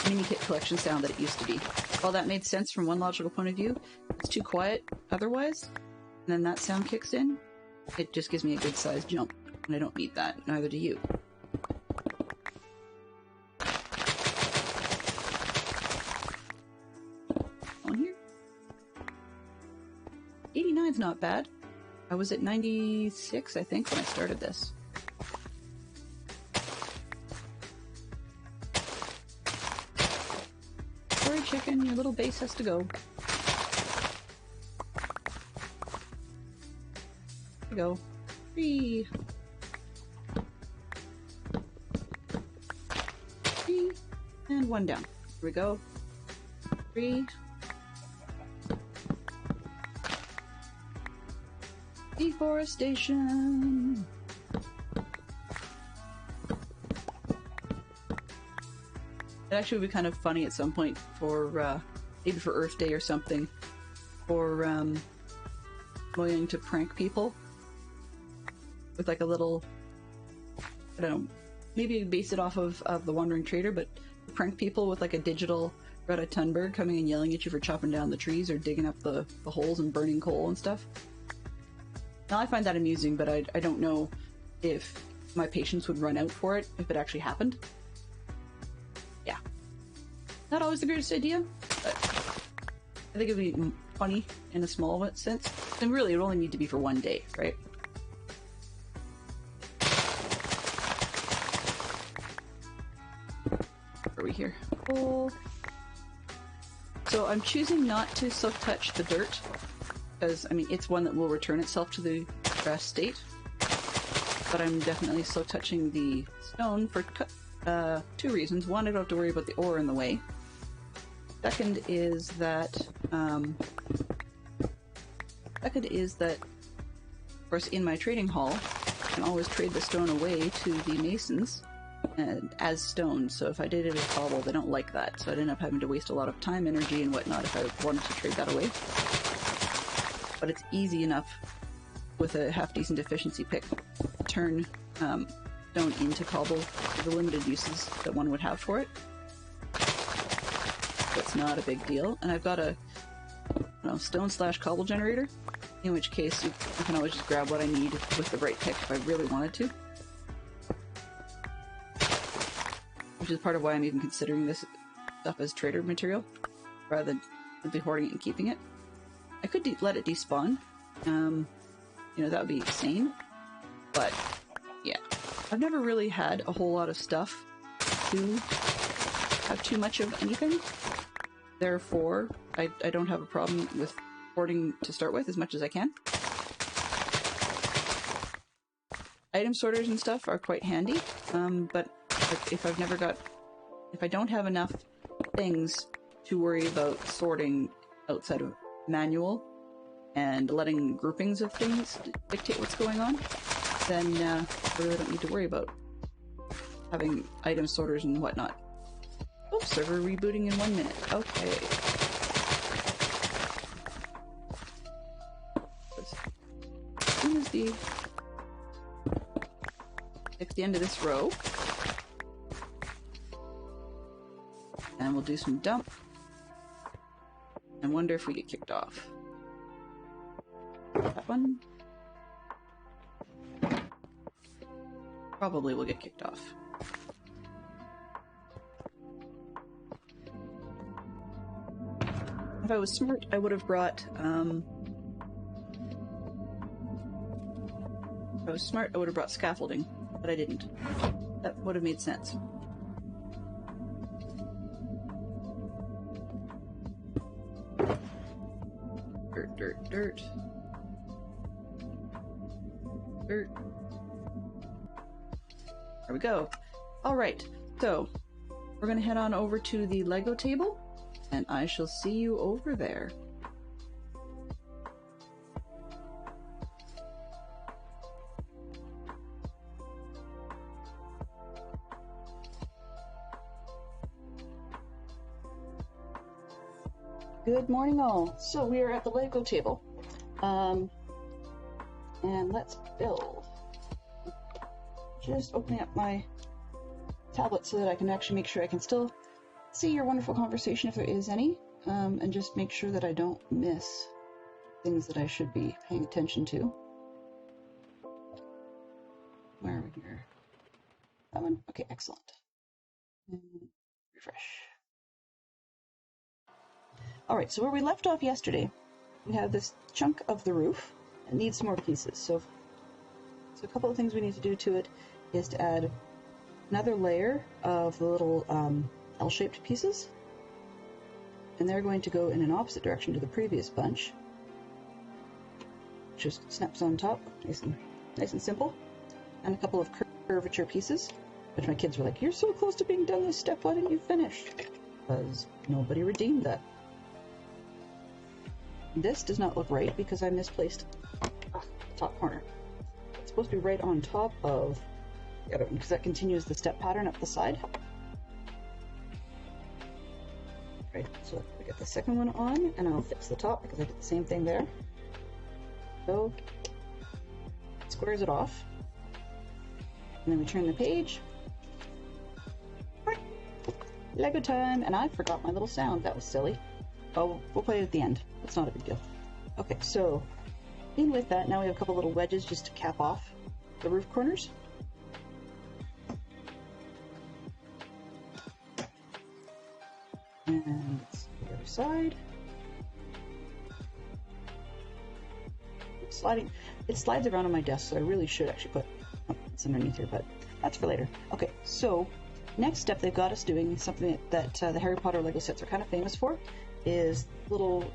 mini kit collection sound that it used to be. While that made sense from one logical point of view, it's too quiet otherwise, and then that sound kicks in. It just gives me a good sized jump. And I don't need that, neither do you. On here. 89's not bad. I was at 96, I think, when I started this. Sorry, chicken, your little base has to go. There we go. 3. And 1 down. Here we go. 3. Deforestation. It actually would be kind of funny at some point for, maybe for Earth Day or something, for, going to prank people with like a little, I don't know, maybe base it off of The Wandering Trader, but prank people with like a digital Greta Thunberg coming and yelling at you for chopping down the trees or digging up the holes and burning coal and stuff. Now I find that amusing, but I don't know if my patience would run out for it if it actually happened. Yeah. Not always the greatest idea, but I think it'd be funny in a small sense. And really, it would only need to be for one day, right? we here? Coal. So I'm choosing not to silk touch the dirt, because, I mean, it's one that will return itself to the grass state. But I'm definitely silk touching the stone for two reasons. One, I don't have to worry about the ore in the way. Second is that, of course, in my trading hall, I can always trade the stone away to the masons as stone. So if I did it as cobble, they don't like that. So I'd end up having to waste a lot of time, energy, and whatnot if I wanted to trade that away. But it's easy enough with a half-decent efficiency pick to turn stone into cobble for the limited uses that one would have for it. So it's not a big deal. And I've got a stone/cobble generator, in which case I can always just grab what I need with the right pick if I really wanted to. Which is part of why I'm even considering this stuff as trader material, rather than simply hoarding it and keeping it. I could let it despawn. You know, that would be insane. But, yeah. I've never really had a whole lot of stuff to have too much of anything. Therefore, I don't have a problem with hoarding to start with as much as I can. Item sorters and stuff are quite handy, but if I don't have enough things to worry about sorting outside of manual and letting groupings of things dictate what's going on, then I really don't need to worry about having item sorters and whatnot. Oops, server rebooting in 1 minute. Okay. As soon as it's the end of this row, and we'll do some dump and wonder if we get kicked off. That one probably will get kicked off. If I was smart, I would have brought, scaffolding, but I didn't. That would have made sense. Dirt, dirt, dirt. Dirt. There we go. Alright, so we're gonna head on over to the Lego table, and I shall see you over there. Good morning all. So we are at the Lego table. And let's build. Just opening up my tablet so that I can actually make sure I can still see your wonderful conversation if there is any, and just make sure that I don't miss things that I should be paying attention to. Where are we here? That one? Okay, excellent. And refresh. Alright, so where we left off yesterday, we have this chunk of the roof. It needs some more pieces, so a couple of things we need to do to it is to add another layer of the little L-shaped pieces, and they're going to go in an opposite direction to the previous bunch. Just snaps on top, nice and simple, and a couple of curvature pieces, which my kids were like, "You're so close to being done this step, why didn't you finish?" Because nobody redeemed that. This does not look right because I misplaced the top corner. It's supposed to be right on top of the other one because that continues the step pattern up the side. Right, so we get the second one on, and I'll fix the top because I did the same thing there. So, squares it off. And then we turn the page. Lego time! And I forgot my little sound. That was silly. Oh, we'll play it at the end. It's not a big deal. Okay, so in with that, now we have a couple little wedges just to cap off the roof corners. And let's see the other side. It slides around on my desk, so I really should actually put, oh, it's underneath here, but that's for later. Okay, so Next step they've got us doing, something that the Harry Potter Lego sets are kind of famous for, is little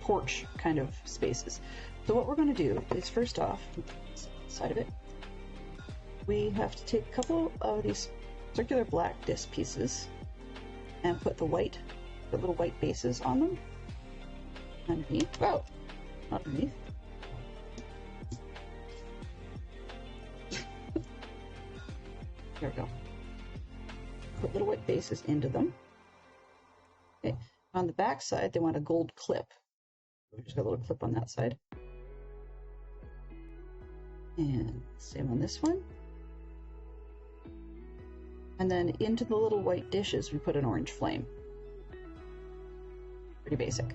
porch kind of spaces. So what we're going to do is, first off, side of it, we have to take a couple of these circular black disc pieces and put the little white bases on them. Underneath. Oh, not underneath. There we go. Put little white bases into them. Okay. On the back side, they want a gold clip. We just got a little clip on that side. And same on this one. And then into the little white dishes, we put an orange flame. Pretty basic.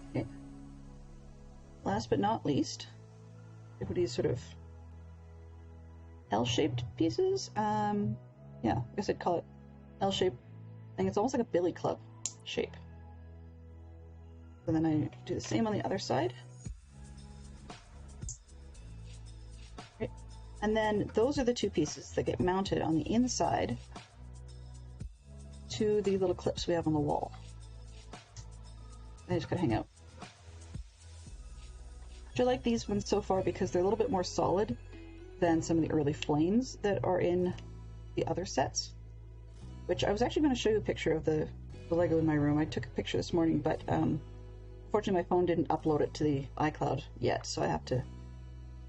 Okay. Last but not least, we put these sort of L-shaped pieces. Yeah, I guess I'd call it L-shaped. I think it's almost like a billy club shape. So then I do the same on the other side. Okay. And then those are the two pieces that get mounted on the inside to the little clips we have on the wall. They just gotta hang out. I like these ones so far because they're a little bit more solid than some of the early flames that are in the other sets, which I was actually going to show you a picture of the Lego in my room. I took a picture this morning, but unfortunately my phone didn't upload it to the iCloud yet, so I have to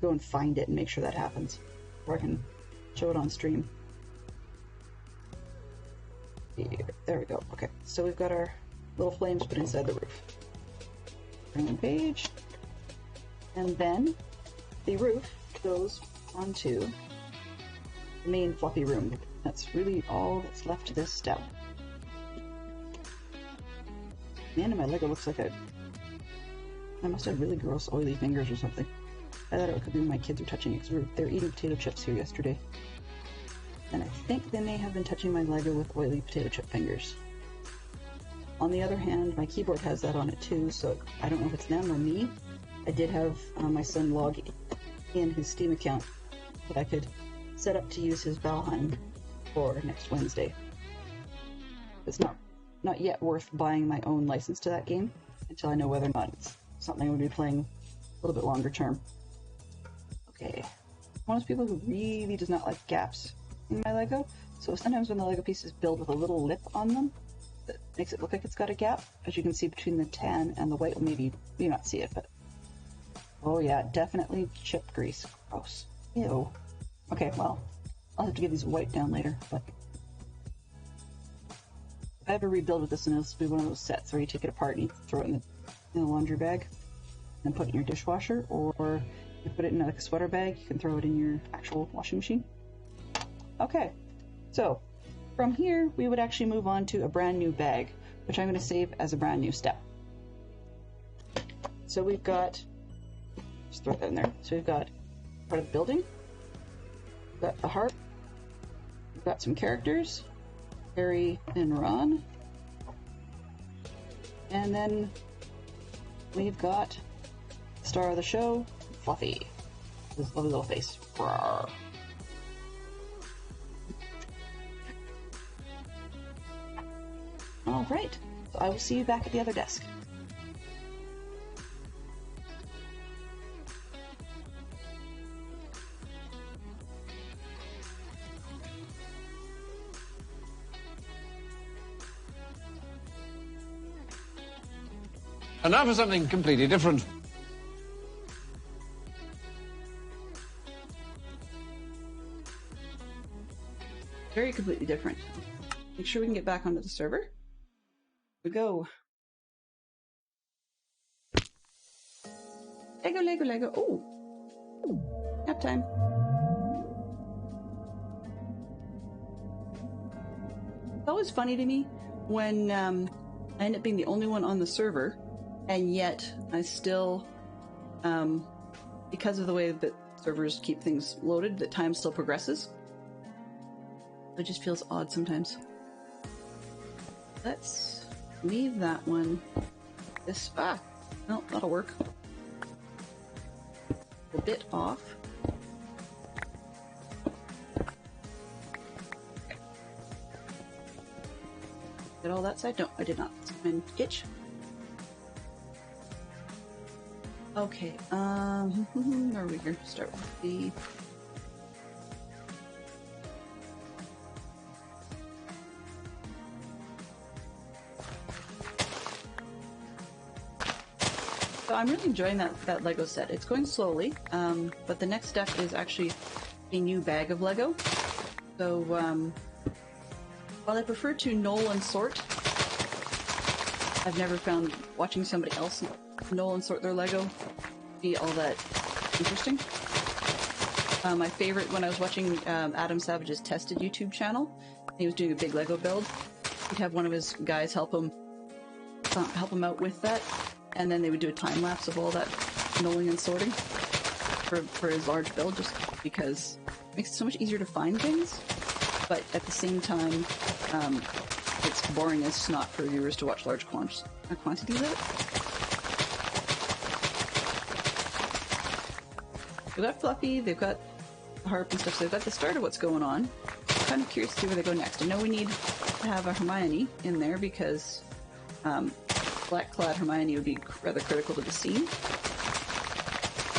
go and find it and make sure that happens before I can show it on stream. Here, there we go. Okay, so we've got our little flames put inside the roof. Bring on page. And then the roof goes onto the main fluffy room. That's really all that's left to this step. The end of my Lego looks like I must have really gross oily fingers or something. I thought it could be when my kids were touching it because they were eating potato chips here yesterday. And I think they may have been touching my Lego with oily potato chip fingers. On the other hand, my keyboard has that on it too, so I don't know if it's them or me. I did have my son log in his Steam account that I could set up to use his Valheim for next Wednesday. It's not yet worth buying my own license to that game until I know whether or not it's something I'm going to be playing a little bit longer term. Okay. I'm one of those people who really does not like gaps in my Lego, so sometimes when the Lego pieces build with a little lip on them, that makes it look like it's got a gap. As you can see between the tan and the white, well, maybe you not see it, but oh yeah, definitely chip grease. Gross. Ew. Okay, well, I'll have to get these white down later, but if I ever rebuild with this, and this will be one of those sets where you take it apart and you throw it in the laundry bag and put it in your dishwasher, or you put it in like a sweater bag, you can throw it in your actual washing machine. Okay, so from here we would actually move on to a brand new bag, which I'm going to save as a brand new step. So we've got, just throw that in there. So we've got part of the building, we've got a harp, we've got some characters, Harry and Ron, and then we've got the star of the show, Fluffy, this lovely little face. Rawr. All right, so I will see you back at the other desk. And now for something completely different. Very completely different. Make sure we can get back onto the server. Here we go. Lego, Lego, Lego. Oh, nap time. It's always funny to me when I end up being the only one on the server, and yet I still, because of the way that servers keep things loaded, that time still progresses. It just feels odd sometimes. Let's leave that one. No, that'll work. A bit off. Get all that side? No, I did not. And itch. Okay, where are we going to start with the... So I'm really enjoying that Lego set. It's going slowly, but the next step is actually a new bag of Lego. So, while I prefer to knoll and sort, I've never found watching somebody else knoll and sort their Lego be all that interesting. My favorite, when I was watching Adam Savage's Tested YouTube channel, he was doing a big Lego build. He'd have one of his guys help him out with that, and then they would do a time lapse of all that knolling and sorting for his large build, just because it makes it so much easier to find things. But at the same time, it's boring as snot for viewers to watch large quantities of it. They've got Fluffy, they've got the harp and stuff, so they've got the start of what's going on. I'm kind of curious to see where they go next. I know we need to have a Hermione in there because black-clad Hermione would be rather critical to the scene.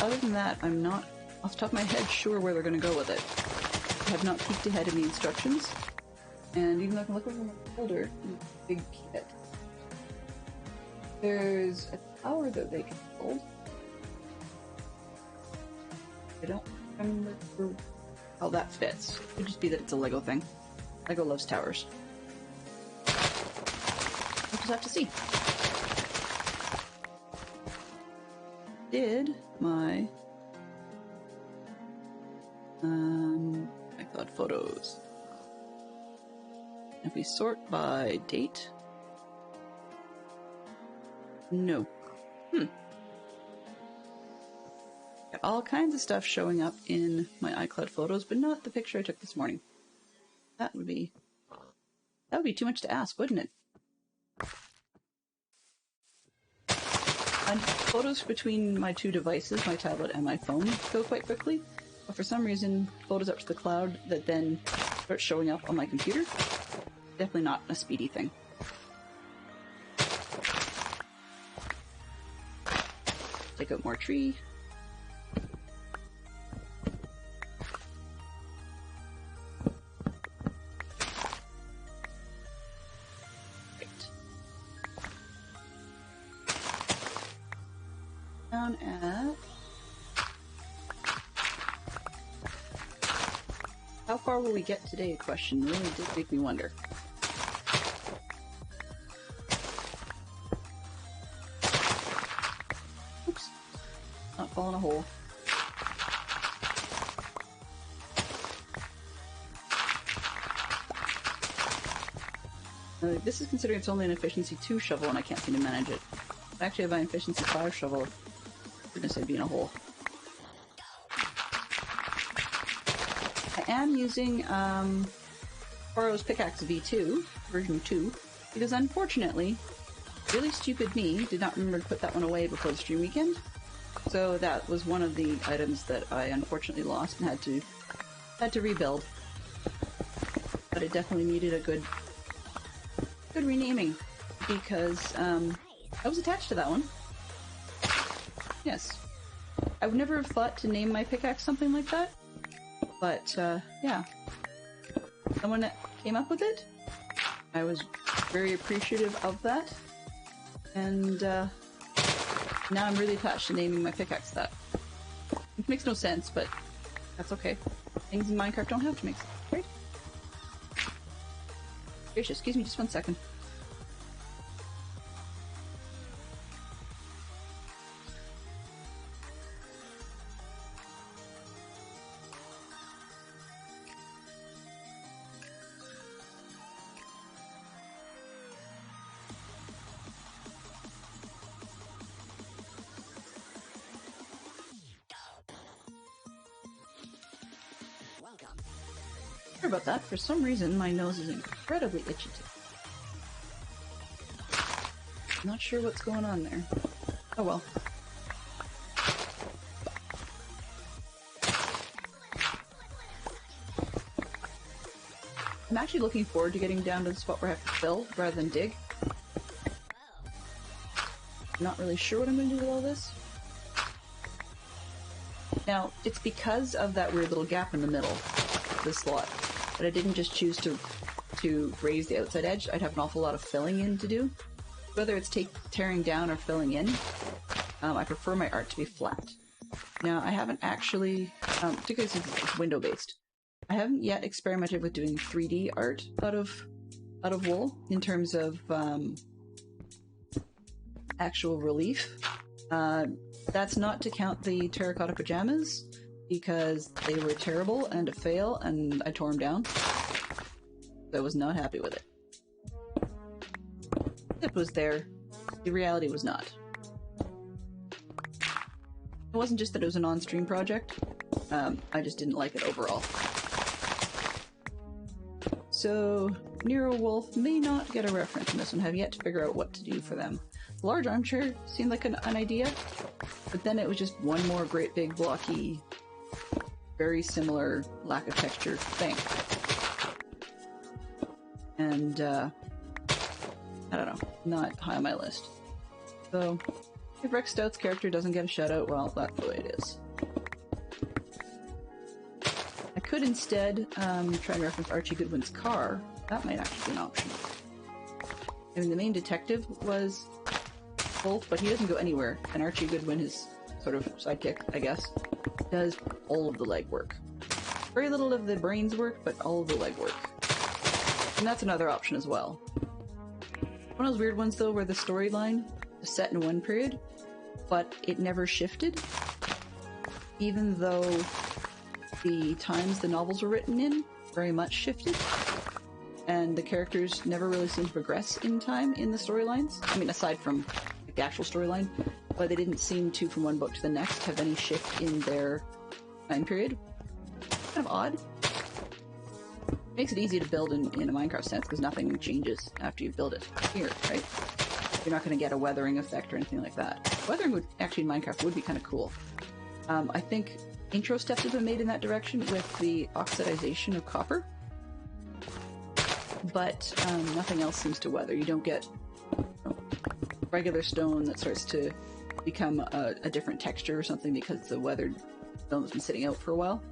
Other than that, I'm not, off the top of my head, sure where they're going to go with it. I have not peeked ahead in the instructions, and even though I can look over my shoulder, big kit, there's a tower that they can build. I don't remember how that fits. It could just be that it's a Lego thing. Lego loves towers. We'll just have to see. Did my iCloud photos. If we sort by date, no. Got all kinds of stuff showing up in my iCloud photos, but not the picture I took this morning. That would be too much to ask, wouldn't it? And photos between my two devices, my tablet and my phone, go quite quickly. But for some reason, photos up to the cloud that then start showing up on my computer, definitely not a speedy thing. Take out more tree. Down at... How far will we get today? Question really did make me wonder. Oops. Not fall in a hole. This is considering it's only an efficiency 2 shovel and I can't seem to manage it. If I actually have an efficiency 5 shovel, goodness, I'd be in a hole. I am using Foro's Pickaxe V2, version 2, because unfortunately, really stupid me did not remember to put that one away before the stream weekend. So that was one of the items that I unfortunately lost and had to rebuild. But it definitely needed a good renaming, because I was attached to that one. Yes. I would never have thought to name my pickaxe something like that, but yeah. Someone that came up with it, I was very appreciative of that, and now I'm really attached to naming my pickaxe that. It makes no sense, but that's okay. Things in Minecraft don't have to make sense, right? Gracious, excuse me just 1 second. Sorry about that. For some reason, my nose is incredibly itchy today. Not sure what's going on there. Oh well. I'm actually looking forward to getting down to the spot where I have to fill rather than dig. I'm not really sure what I'm going to do with all this. Now, it's because of that weird little gap in the middle of this slot that I didn't just choose to raise the outside edge. I'd have an awful lot of filling in to do. Whether it's tearing down or filling in, I prefer my art to be flat. Now, I haven't actually, particularly since it's window-based, I haven't yet experimented with doing 3D art out of wool in terms of actual relief. That's not to count the terracotta pajamas, because they were terrible and a fail, and I tore them down. I was not happy with it. It was there. The reality was not. It wasn't just that it was an on-stream project. I just didn't like it overall. So, Nero Wolf may not get a reference in this one. Have yet to figure out what to do for them. The large armchair seemed like an idea, but then it was just one more great big blocky, very similar lack of texture thing. And, I don't know, not high on my list. So, if Rex Stout's character doesn't get a shout out, well, that's the way it is. I could instead try and reference Archie Goodwin's car. That might actually be an option. I mean, the main detective was Wolf, but he doesn't go anywhere, and Archie Goodwin, his sort of sidekick, I guess, does all of the legwork. Very little of the brains work, but all of the legwork. And that's another option as well. One of those weird ones, though, where the storyline was set in one period, but it never shifted, even though the times the novels were written in very much shifted, and the characters never really seemed to progress in time in the storylines. I mean, aside from the actual storyline, but they didn't seem to, from one book to the next, have any shift in their time period. Kind of odd. Makes it easy to build in a Minecraft sense, because nothing changes after you build it here, right? You're not going to get a weathering effect or anything like that. Weathering would, actually in Minecraft, would be kind of cool. I think intro steps have been made in that direction with the oxidization of copper, but nothing else seems to weather. You don't get regular stone that starts to become a different texture or something because the weathered stone has been sitting out for a while.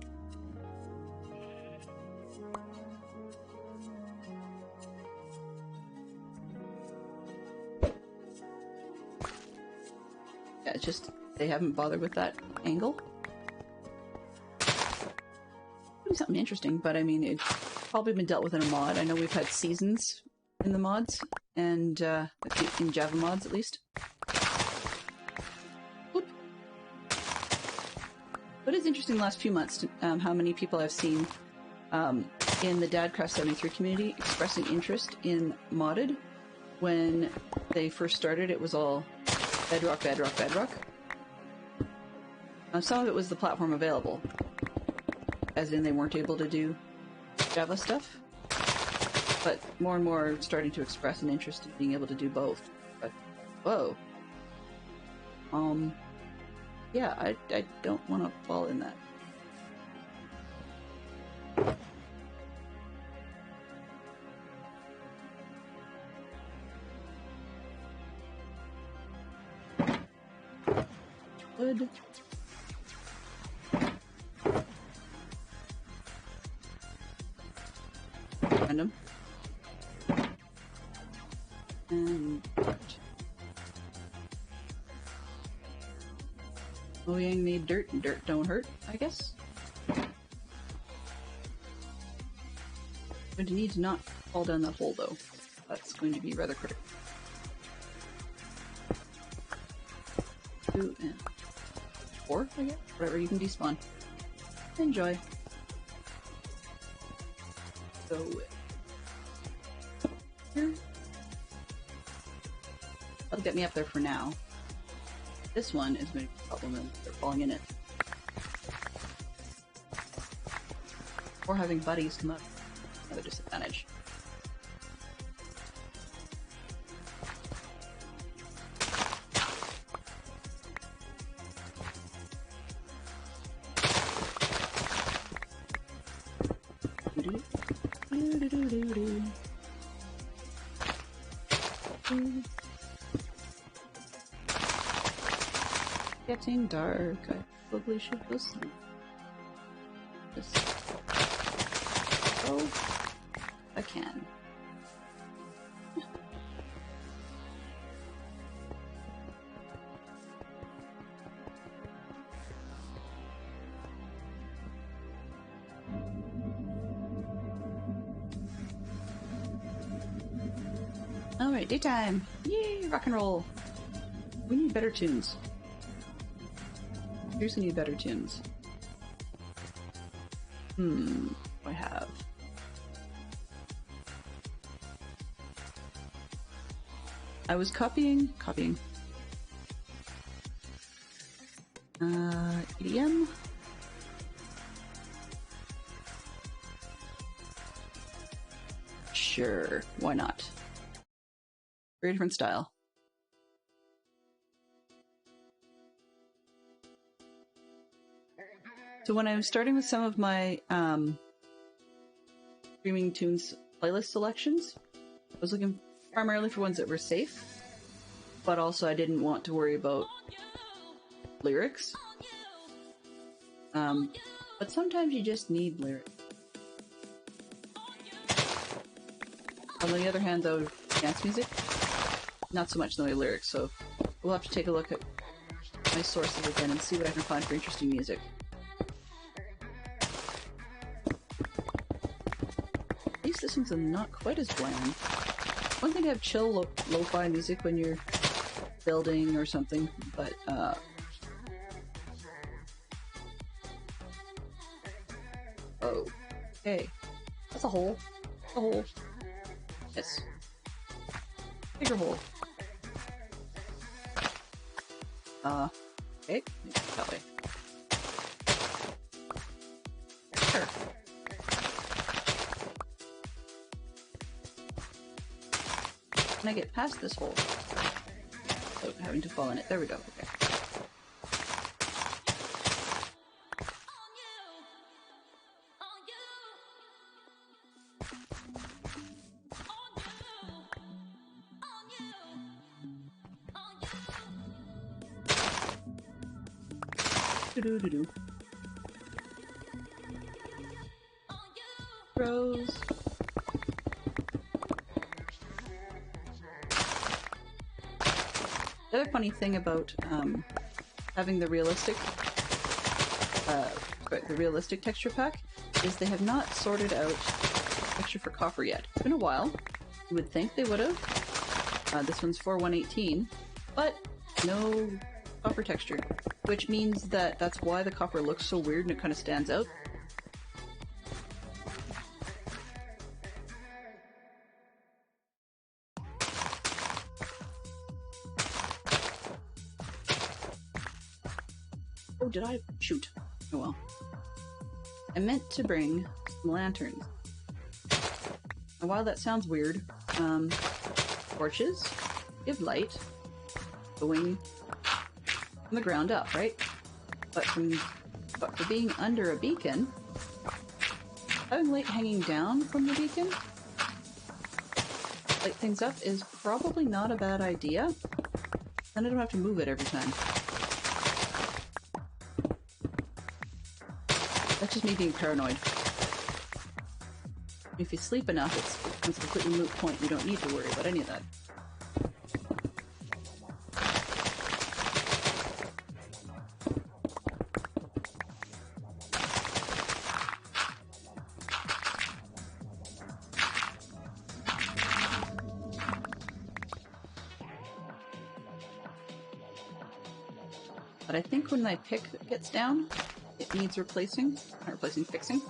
Yeah, it's just they haven't bothered with that angle. Maybe something interesting, but I mean, it's probably been dealt with in a mod. I know we've had seasons in the mods, and in Java mods at least. Oop. But it's interesting the last few months how many people I've seen in the Dadcraft 73 community expressing interest in modded. When they first started, it was all Bedrock, Bedrock, Bedrock. Some of it was the platform available, as in they weren't able to do Java stuff, but more and more starting to express an interest in being able to do both. But, whoa. Yeah, I don't want to fall in that. Wood. Random. And dirt. Mojang made dirt, and dirt don't hurt, I guess. Going to need to not fall down that hole, though. That's going to be rather critical. 2 and 4, I guess? Whatever, you can despawn. Enjoy. So, here. That'll get me up there for now. This one is going to be a problem and they're falling in it. Or having buddies come up. Another disadvantage. Getting dark. I probably should go sleep. Just oh, I can. Alright, daytime! Yay, rock and roll! We need better tunes. Seriously need better tunes. I have. I was copying. EDM? Sure, why not? Very different style. So when I was starting with some of my streaming tunes playlist selections, I was looking primarily for ones that were safe, but also I didn't want to worry about lyrics. But sometimes you just need lyrics. On the other hand, though, dance music, not so much in the way of lyrics, so we'll have to take a look at my sources again and see what I can find for interesting music. These systems are not quite as bland. One thing to have chill lo-fi music when you're building or something, but oh, okay. That's a hole. A hole. Yes. Bigger hole. Okay. Maybe that way. Sure. Can I get past this hole? Without having to fall in it. There we go. Okay. Do-do-do-do. Rose. The other funny thing about having the realistic texture pack is they have not sorted out texture for copper yet. It's been a while. You would think they would have. This one's 4118, but no copper texture, which means that that's why the copper looks so weird and it kind of stands out. Oh, did I? Shoot. Oh well. I meant to bring some lanterns. And while that sounds weird, torches give light going from the ground up, right? But for being under a beacon, having light hanging down from the beacon, light things up, is probably not a bad idea. Then I don't have to move it every time. That's just me being paranoid. If you sleep enough, it's a completely moot point. You don't need to worry about any of that. But I think when my pick gets down, it needs replacing. Not replacing, fixing.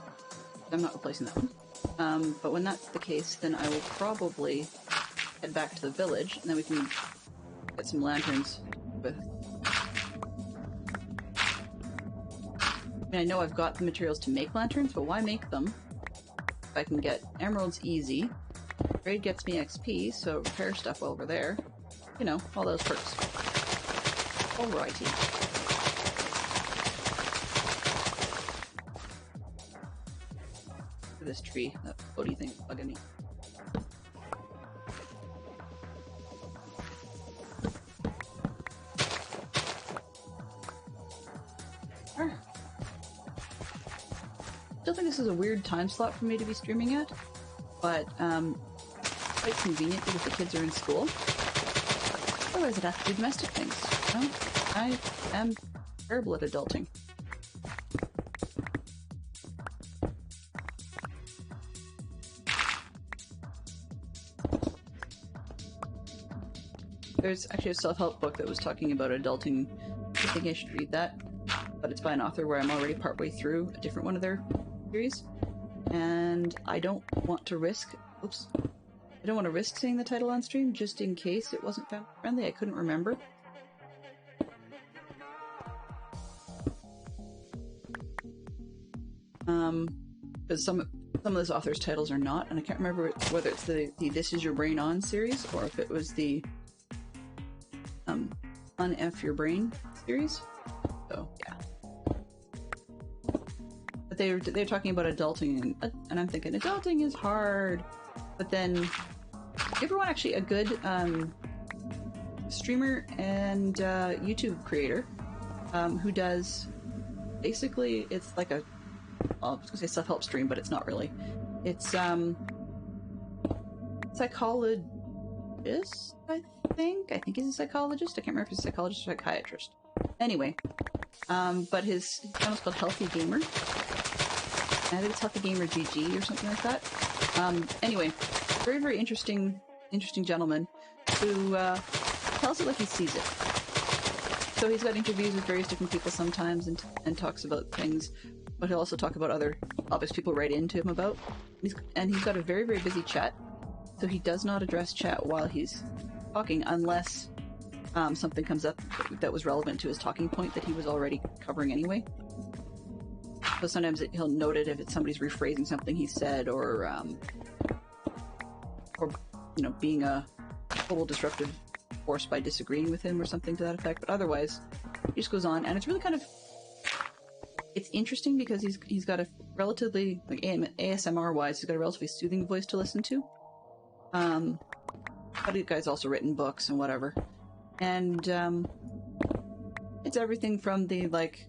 I'm not replacing that one. But when that's the case, then I will probably head back to the village, and then we can get some lanterns with... I mean, I know I've got the materials to make lanterns, but why make them? If I can get emeralds easy, trade gets me XP, so repair stuff while we're there. You know, all those perks. Alrighty. for this tree. That floaty thing bugging me. Still think this is a weird time slot for me to be streaming at, but quite convenient because the kids are in school. Otherwise, I'd have to do domestic things. You know? I am terrible at adulting. There's actually a self-help book that was talking about adulting. I think I should read that, but it's by an author where I'm already partway through a different one of their series, and I don't want to risk. Oops. I don't want to risk saying the title on stream just in case it wasn't family friendly. I couldn't remember. Because some of this author's titles are not, and I can't remember whether it's the This Is Your Brain On series or if it was the Un-F Your Brain series. So yeah. But they're talking about adulting, and I'm thinking adulting is hard. But then, you ever want actually a good streamer and YouTube creator who does basically, it's like a, well, I was gonna say self-help stream, but it's not really. It's psychologist, I think he's a psychologist. I can't remember if he's a psychologist or psychiatrist. Anyway, but his channel's called Healthy Gamer. I think it's Healthy Gamer GG or something like that. Anyway, very, very interesting gentleman who tells it like he sees it. So he's got interviews with various different people sometimes and talks about things, but he'll also talk about other topics people write into him about. And he's got a very, very busy chat, so he does not address chat while he's talking unless something comes up that was relevant to his talking point that he was already covering anyway. So sometimes he'll note it if it's somebody's rephrasing something he said, or you know, being a total disruptive force by disagreeing with him or something to that effect. But otherwise, he just goes on, and it's really kind of, it's interesting because he's got a relatively, like ASMR wise, he's got a relatively soothing voice to listen to. But the guy's also written books and whatever, and it's everything from the like,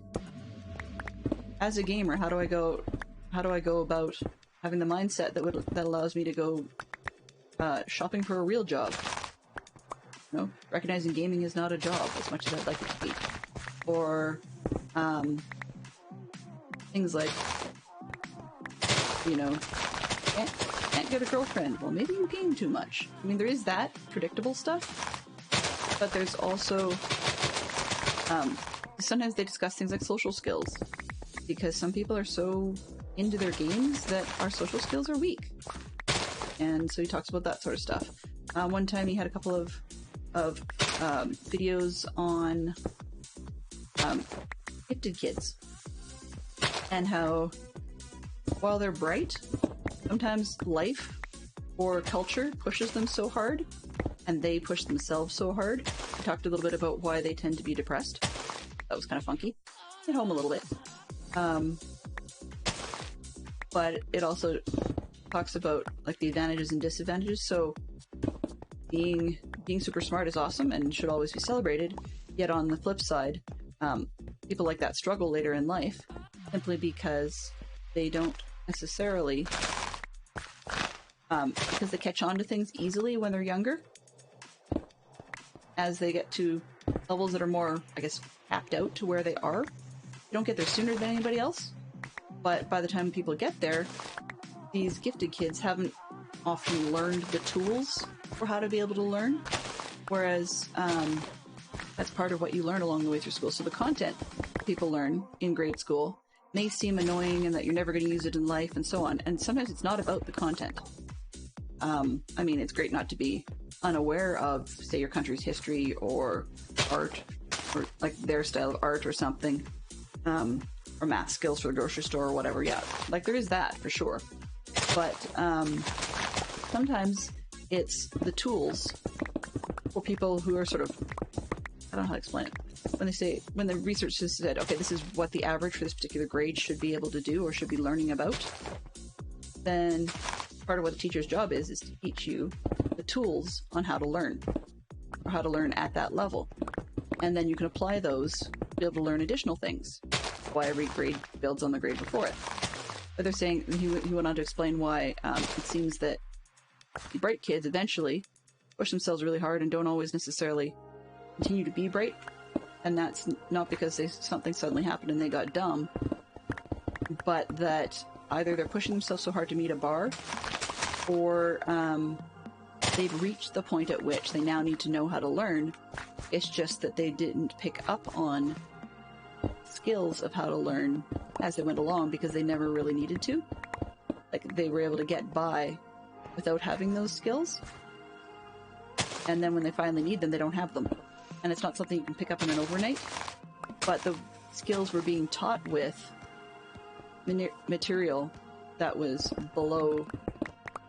as a gamer, how do I go about having the mindset that allows me to go shopping for a real job? You know, recognizing gaming is not a job as much as I'd like it to be. Or things like, you know, can't get a girlfriend. Well, maybe you game too much. I mean, there is that predictable stuff, but there's also sometimes they discuss things like social skills, because some people are so into their games that our social skills are weak. And so he talks about that sort of stuff. One time he had a couple of videos on gifted kids and how, while they're bright, sometimes life or culture pushes them so hard and they push themselves so hard. He talked a little bit about why they tend to be depressed. That was kind of funky. Hit home a little bit. But it also talks about like the advantages and disadvantages. So being super smart is awesome and should always be celebrated. Yet on the flip side, people like that struggle later in life simply because they don't necessarily, because they catch on to things easily when they're younger. As they get to levels that are more, I guess, tapped out to where they are, they don't get there sooner than anybody else. But by the time people get there, these gifted kids haven't often learned the tools for how to be able to learn. Whereas that's part of what you learn along the way through school. So the content people learn in grade school may seem annoying and that you're never going to use it in life and so on. And sometimes it's not about the content. I mean, it's great not to be unaware of, say, your country's history or art, or like their style of art or something, or math skills for the grocery store or whatever. Yeah, like there is that for sure. But sometimes it's the tools for people who are sort of, I don't know how to explain it. When the research has said, okay, this is what the average for this particular grade should be able to do or should be learning about. then part of what the teacher's job is to teach you the tools on how to learn, or how to learn at that level. And then you can apply those to be able to learn additional things. Why every grade builds on the grade before it. But they're saying, he went on to explain why it seems that the bright kids eventually push themselves really hard and don't always necessarily continue to be bright. And that's not because something suddenly happened and they got dumb, but that either they're pushing themselves so hard to meet a bar, or they've reached the point at which they now need to know how to learn. It's just that they didn't pick up on skills of how to learn as they went along because they never really needed to. Like, they were able to get by without having those skills. And then when they finally need them, they don't have them. And it's not something you can pick up in an overnight. But the skills were being taught with material that was below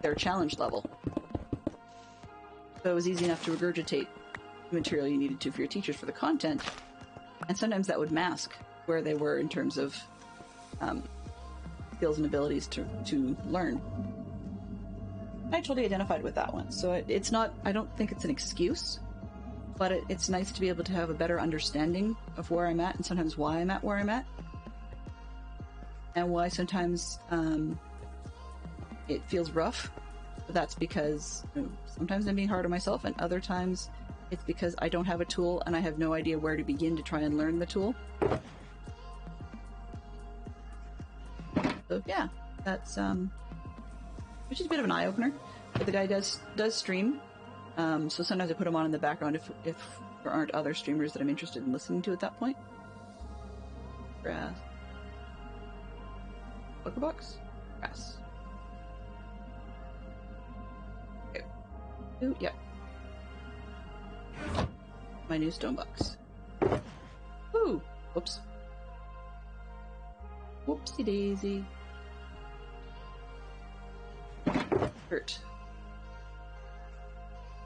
their challenge level. So it was easy enough to regurgitate the material you needed to for your teachers for the content. And sometimes that would mask where they were in terms of skills and abilities to learn. I totally identified with that one. So it's not, I don't think it's an excuse, but it's nice to be able to have a better understanding of where I'm at and sometimes why I'm at where I'm at. And why sometimes it feels rough. But that's because sometimes I'm being hard on myself, and other times it's because I don't have a tool and I have no idea where to begin to try and learn the tool. So yeah, that's which is a bit of an eye-opener. But the guy does stream, so sometimes I put him on in the background if there aren't other streamers that I'm interested in listening to at that point. Grass. Booker box? Grass. Okay. Ooh, yep. My new stone box. Ooh! Whoops. Whoopsie daisy. Hurt.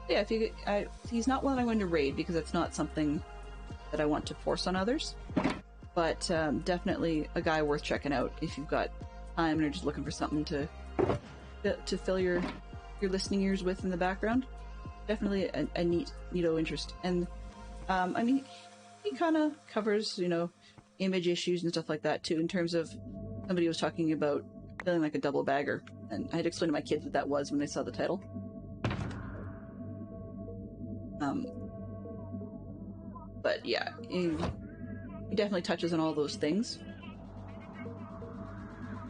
Yeah, he's not one that I'm going to raid because it's not something that I want to force on others. But definitely a guy worth checking out if you've got time and are just looking for something to fill your listening ears with in the background. Definitely a neato interest. And I mean, he kind of covers, image issues and stuff like that too, in terms of somebody was talking about feeling like a double bagger. And I had to explain to my kids what that was when they saw the title. But yeah, he definitely touches on all those things.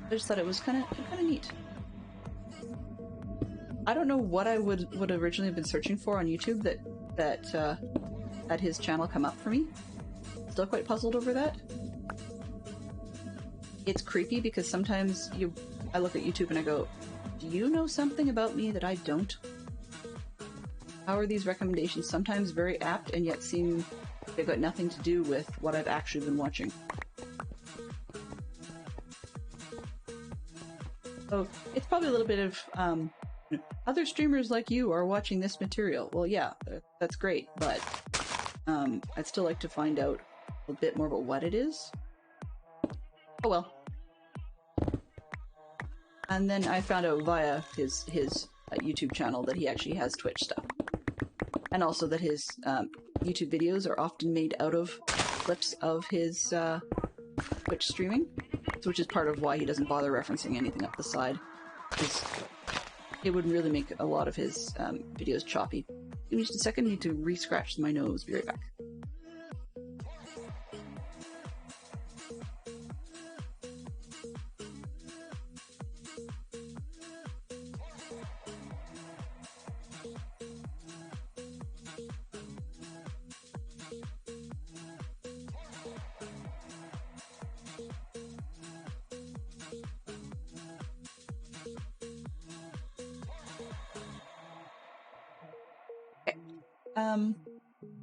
I just thought it was kind of neat. I don't know what I would originally have been searching for on YouTube that had his channel come up for me. Still quite puzzled over that. It's creepy because sometimes I look at YouTube and I go, do you know something about me that I don't? How are these recommendations sometimes very apt and yet seem they've got nothing to do with what I've actually been watching? So it's probably a little bit of other streamers like you are watching this material. Well, yeah, that's great, but I'd still like to find out a bit more about what it is. Oh well. And then I found out via his YouTube channel that he actually has Twitch stuff. And also that his YouTube videos are often made out of clips of his Twitch streaming, which is part of why he doesn't bother referencing anything up the side. It would really make a lot of his videos choppy. Give me just a second, I need to re-scratch my nose. Be right back.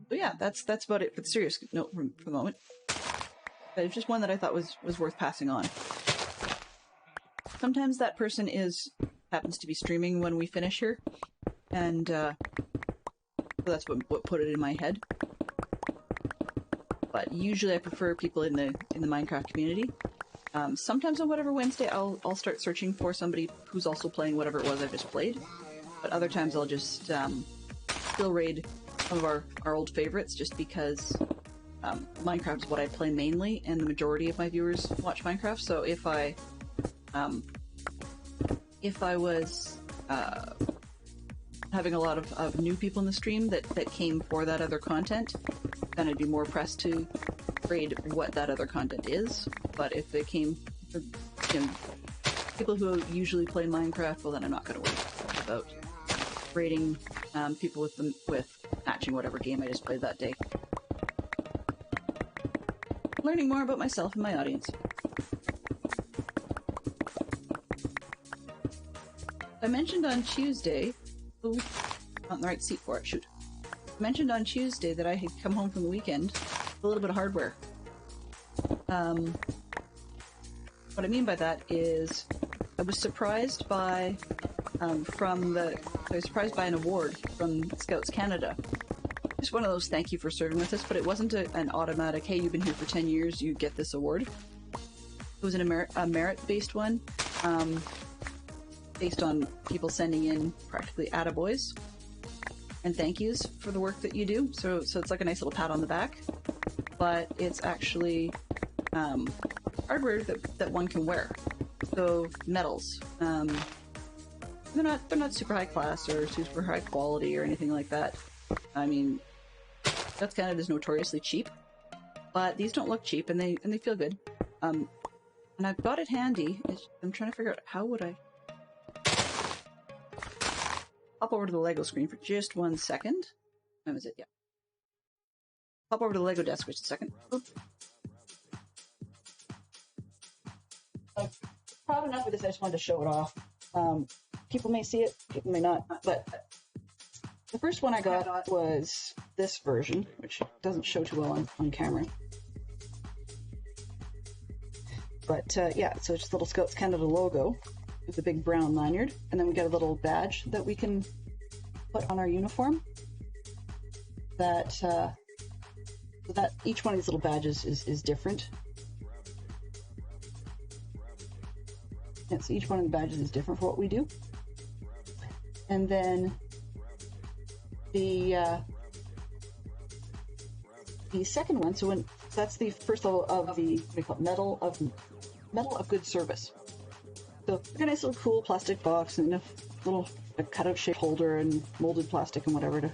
But yeah, that's about it for the serious note for the moment. But it's just one that I thought was worth passing on. Sometimes that person happens to be streaming when we finish here, and so that's what put it in my head. But usually I prefer people in the Minecraft community. Sometimes on whatever Wednesday, I'll start searching for somebody who's also playing whatever it was I just played. But other times I'll just still raid some of our old favorites, just because Minecraft is what I play mainly, and the majority of my viewers watch Minecraft. So if I was having a lot of new people in the stream that came for that other content, then I'd be more pressed to raid what that other content is. But if they came for, people who usually play Minecraft, well, then I'm not going to worry about raiding people with matching whatever game I just played that day. Learning more about myself and my audience. I mentioned on Tuesday... Ooh, not in the right seat for it, shoot. I mentioned on Tuesday that I had come home from the weekend with a little bit of hardware. What I mean by that is I was surprised by I was surprised by an award from Scouts Canada. Just one of those thank you for serving with us, but it wasn't an automatic, hey, you've been here for 10 years, you get this award. It was a merit-based one, based on people sending in practically attaboys and thank yous for the work that you do. So it's like a nice little pat on the back, but it's actually hardware that one can wear. So medals. They're not super high class or super high quality or anything like that. I mean, Scouts Canada is notoriously cheap, but these don't look cheap and they feel good. And I've got it handy. I'm trying to figure out how would I hop over to the Lego screen for just 1 second. When was it? Yeah. Hop over to the Lego desk for just a second. Oop. Proud enough of this, I just wanted to show it off. People may see it, people may not, but the first one I got was this version, which doesn't show too well on camera. But yeah, so it's just a little Scouts Canada logo with a big brown lanyard, and then we get a little badge that we can put on our uniform. That each one of these little badges is different. Yeah, so each one of the badges is different for what we do. And then the second one, so that's the first level of the, what do you call it, medal of good service. So a nice little cool plastic box and a little cutout shape holder and molded plastic and whatever to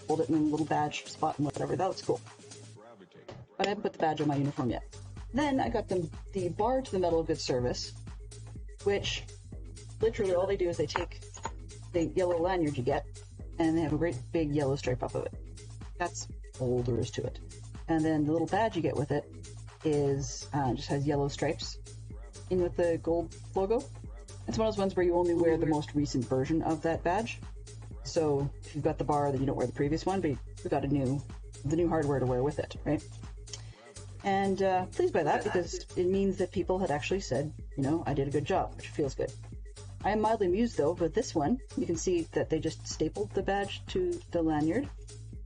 hold it in a little badge spot and whatever. That looks cool. But I haven't put the badge on my uniform yet. Then I got the bar to the Medal of Good Service, which literally all they do is they take the yellow lanyard you get and they have a great big yellow stripe up of it. That's all there is to it. And then the little badge you get with it is just has yellow stripes in with the gold logo. It's one of those ones where you only wear the most recent version of that badge. So if you've got the bar, then you don't wear the previous one, but you've got the new hardware to wear with it, right? And pleased by that, because it means that people had actually said, I did a good job, which feels good. I am mildly amused, though, with this one. You can see that they just stapled the badge to the lanyard,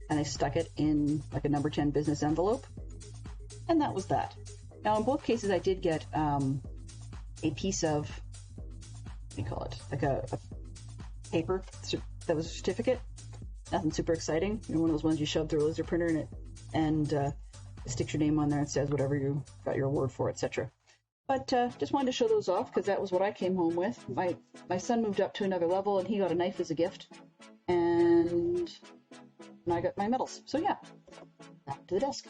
and they stuck it in like a number 10 business envelope. And that was that. Now, in both cases, I did get a piece of, what do you call it, like a paper that was a certificate. Nothing super exciting. One of those ones you shove through a laser printer in it, and it sticks your name on there and says whatever you got your award for, etc. But just wanted to show those off because that was what I came home with. My son moved up to another level and he got a knife as a gift, and I got my medals. So yeah, back to the desk.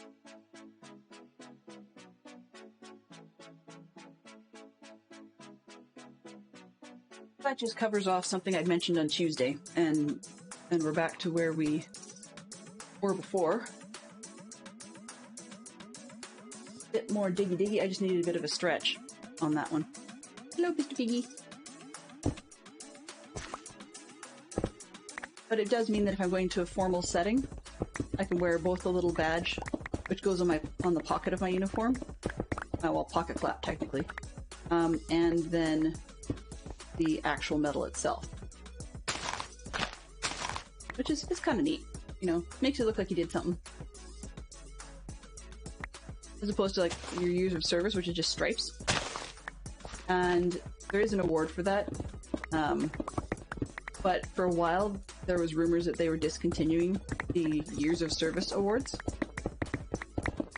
That just covers off something I'd mentioned on Tuesday, and we're back to where we were before. Bit more diggy. I just needed a bit of a stretch on that one. Hello, Mr. Diggy. But it does mean that if I'm going to a formal setting, I can wear both the little badge, which goes on the pocket of my uniform, well, pocket flap technically, and then the actual medal itself, which is kind of neat. Makes it look like you did something. As opposed to like your years of service, which is just stripes. and there is an award for that. But for a while, there was rumors that they were discontinuing the Years of Service awards.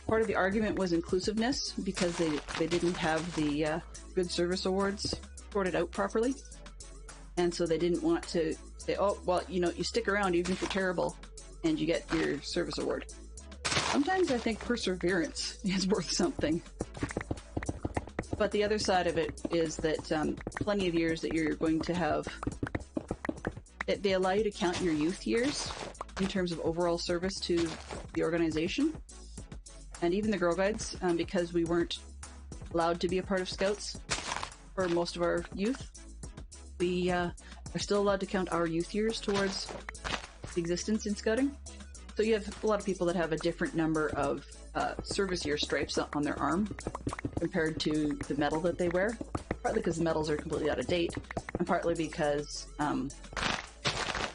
Part of the argument was inclusiveness, because they didn't have the Good Service Awards sorted out properly. And so they didn't want to say, oh, well, you know, you stick around even if you're terrible, and you get your service award. Sometimes I think perseverance is worth something. But the other side of it is that plenty of years that you're going to have, they allow you to count your youth years in terms of overall service to the organization. And even the Girl Guides, because we weren't allowed to be a part of Scouts for most of our youth, we are still allowed to count our youth years towards the existence in Scouting. So you have a lot of people that have a different number of service year stripes on their arm compared to the medal that they wear, partly because the medals are completely out of date, and partly because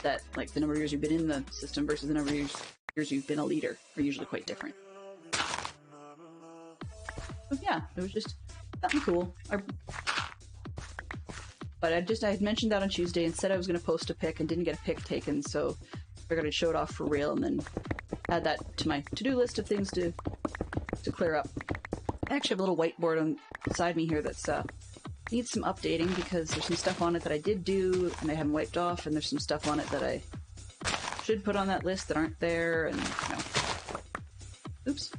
that, like, the number of years you've been in the system versus the number of years you've been a leader are usually quite different. So yeah, it was just something cool. But I had mentioned that on Tuesday and said I was going to post a pic and didn't get a pic taken, so I gotta show it off for real and then add that to my to-do list of things to clear up. I actually have a little whiteboard on beside me here that's needs some updating, because there's some stuff on it that I did do and I haven't wiped off, and there's some stuff on it that I should put on that list that aren't there, and you know. Oops.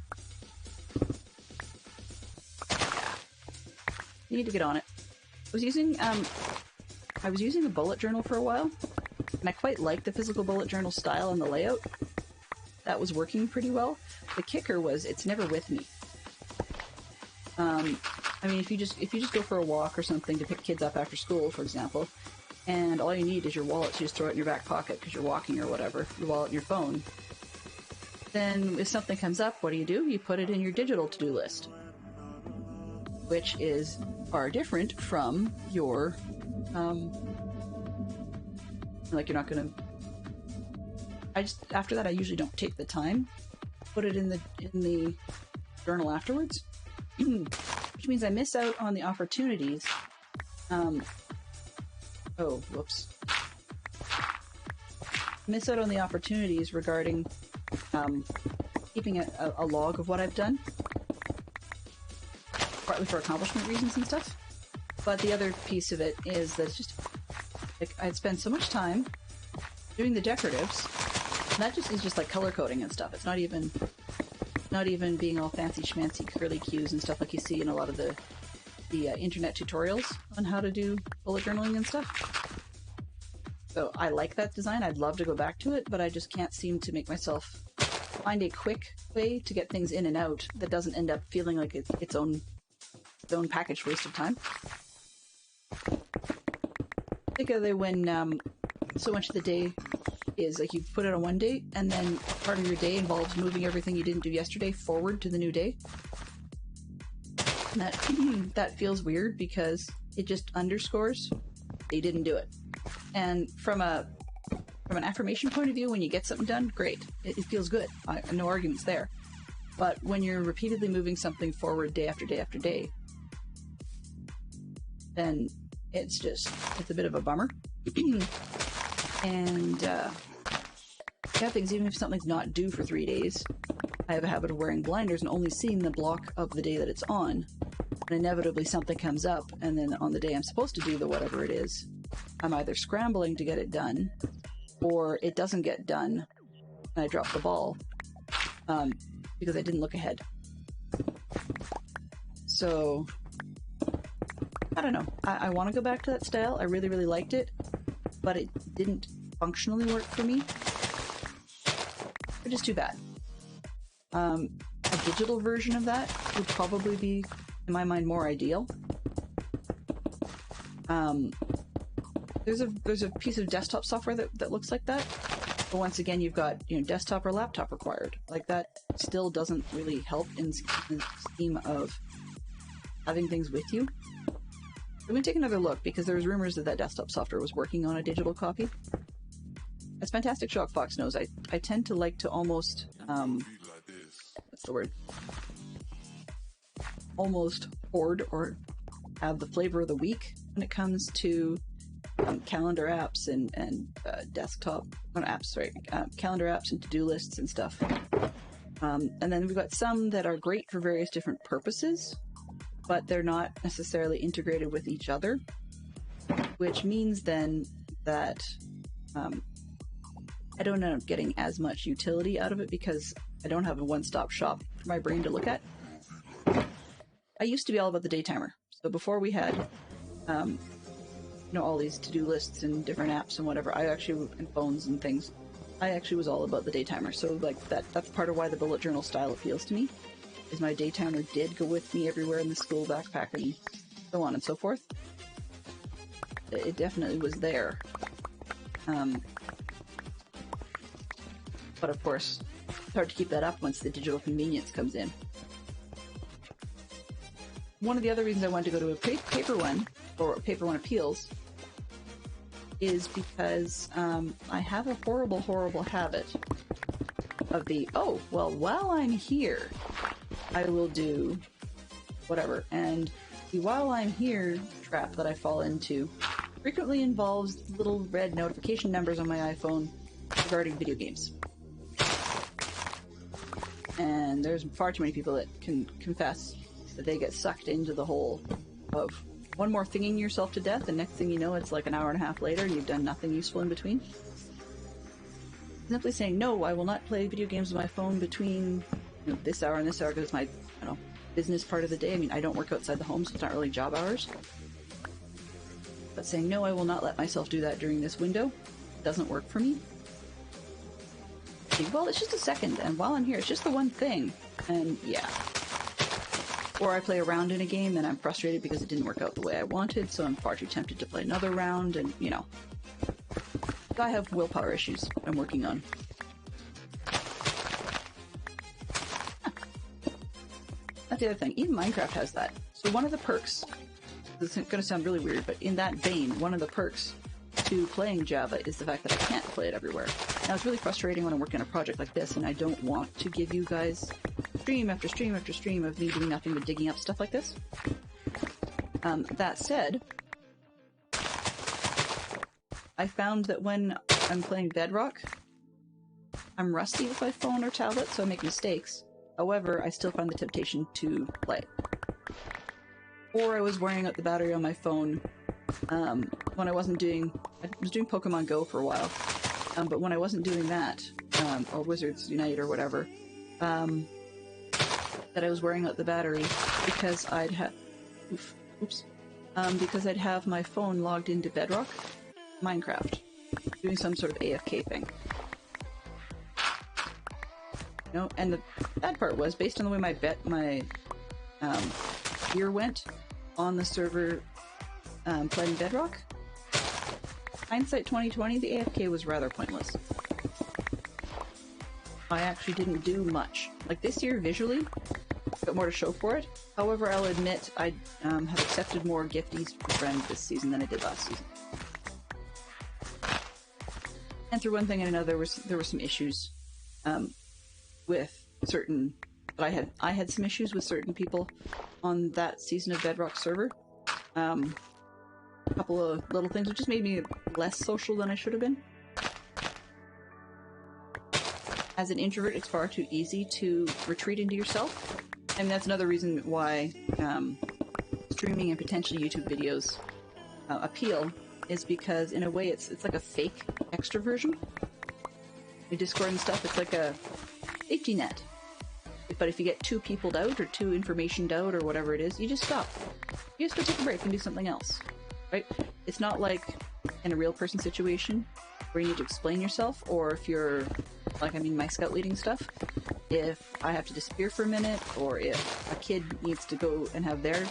Yeah. Need to get on it. I was using a bullet journal for a while, and I quite liked the physical bullet journal style and the layout. That was working pretty well. The kicker was it's never with me. I mean, if you just go for a walk or something to pick kids up after school, for example, and all you need is your wallet to just throw it in your back pocket because you're walking or whatever, your wallet and your phone, then if something comes up, what do? You put it in your digital to-do list, which is far different from your, like, you're not gonna... after that, I usually don't take the time to put it in the journal afterwards. Which means I miss out on the opportunities. Oh, whoops. Miss out on the opportunities regarding keeping a log of what I've done. Partly for accomplishment reasons and stuff. But the other piece of it is that it's just, like, I'd spend so much time doing the decoratives, and that just is just like color coding and stuff. It's not even being all fancy schmancy curly cues and stuff like you see in a lot of the internet tutorials on how to do bullet journaling and stuff. So I like that design. I'd love to go back to it, but I just can't seem to make myself find a quick way to get things in and out that doesn't end up feeling like its own packaged waste of time. Particularly when so much of the day is like you put it on one day, and then part of your day involves moving everything you didn't do yesterday forward to the new day. And that feels weird because it just underscores that you didn't do it. And from an affirmation point of view, when you get something done, great. It feels good. No arguments there. But when you're repeatedly moving something forward day after day after day, then it's a bit of a bummer. And yeah, things, even if something's not due for 3 days, I have a habit of wearing blinders and only seeing the block of the day that it's on. And inevitably something comes up, and then on the day I'm supposed to do the whatever it is, I'm either scrambling to get it done, or it doesn't get done, and I drop the ball, because I didn't look ahead. So, I don't know. I want to go back to that style. I really, really liked it, but it didn't functionally work for me, which is too bad. A digital version of that would probably be, in my mind, more ideal. There's a piece of desktop software that looks like that, but once again, you've got, desktop or laptop required. Like, that still doesn't really help in the scheme of having things with you. I'm gonna take another look, because there was rumors that desktop software was working on a digital copy. As Fantastic Shock Fox knows, I tend to like to almost, what's the word? Almost hoard or have the flavor of the week when it comes to calendar apps and desktop apps, sorry, calendar apps and to-do lists and stuff. And then we've got some that are great for various different purposes, but they're not necessarily integrated with each other, which means then that I don't end up getting as much utility out of it because I don't have a one-stop shop for my brain to look at. I used to be all about the day timer. So before we had, you know, all these to-do lists and different apps and whatever, and phones and things, I actually was all about the day timer. So like that's part of why the bullet journal style appeals to me, is my day timer did go with me everywhere in the school backpack and so on and so forth. It definitely was there. But of course, it's hard to keep that up once the digital convenience comes in. One of the other reasons I wanted to go to a paper one, or paper one appeals, is because I have a horrible, horrible habit of the, oh, well, while I'm here, I will do whatever. And the while I'm here trap that I fall into frequently involves little red notification numbers on my iPhone regarding video games. And there's far too many people that can confess that they get sucked into the hole of one more thinging yourself to death, and next thing you know, it's like an hour and a half later and you've done nothing useful in between. Simply saying, no, I will not play video games with my phone between, you know, this hour and this hour because it's my, you know, business part of the day. I mean, I don't work outside the home, so it's not really job hours. But saying, no, I will not let myself do that during this window doesn't work for me. Well, it's just a second, and while I'm here, it's just the one thing. And yeah. Or I play a round in a game and I'm frustrated because it didn't work out the way I wanted, so I'm far too tempted to play another round, and, you know. I have willpower issues I'm working on. Huh. That's the other thing. Even Minecraft has that. So one of the perks, this is going to sound really weird, but in that vein, one of the perks to playing Java is the fact that I can't play it everywhere. Now, it's really frustrating when I'm working on a project like this, and I don't want to give you guys stream after stream after stream of me doing nothing but digging up stuff like this. That said, I found that when I'm playing Bedrock, I'm rusty with my phone or tablet, so I make mistakes. However, I still find the temptation to play. Or I was wearing out the battery on my phone when I was doing Pokemon Go for a while. But when I wasn't doing that, or Wizards Unite or whatever, that I was wearing out the battery because I'd have my phone logged into Bedrock, Minecraft, doing some sort of AFK thing. You know, and the bad part was, based on the way my gear went on the server playing Bedrock, hindsight 2020, the AFK was rather pointless. I actually didn't do much. Like this year, visually, got more to show for it. However, I'll admit I have accepted more gifties from friends this season than I did last season. And through one thing and another, there were some issues with certain. But I had some issues with certain people on that season of Bedrock server. A couple of little things which just made me less social than I should have been. As an introvert, it's far too easy to retreat into yourself. And that's another reason why streaming and potentially YouTube videos appeal, is because in a way it's like a fake extroversion. In Discord and stuff, it's like a safety net. But if you get too peopled out or too informationed out or whatever it is, you just stop. You just go take a break and do something else. Right? It's not like in a real person situation where you need to explain yourself, or if you're, like, I mean, my scout leading stuff, if I have to disappear for a minute, or if a kid needs to go and have their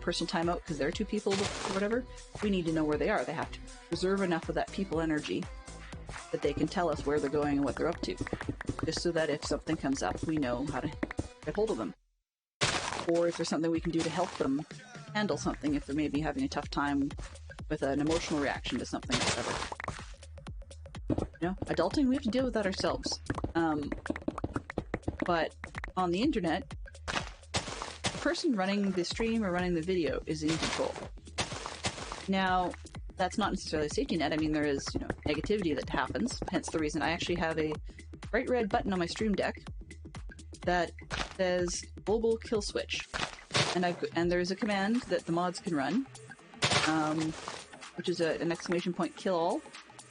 personal time out because they're two people or whatever, we need to know where they are. They have to preserve enough of that people energy that they can tell us where they're going and what they're up to, just so that if something comes up, we know how to get hold of them. Or if there's something we can do to help them handle something, if they're maybe having a tough time with an emotional reaction to something or whatever. You know, adulting, we have to deal with that ourselves. But on the internet, the person running the stream or running the video is in control. Now, that's not necessarily a safety net. I mean, there is, you know, negativity that happens, hence the reason I actually have a bright red button on my stream deck that says global kill switch. And there's a command that the mods can run, which is an exclamation point kill all.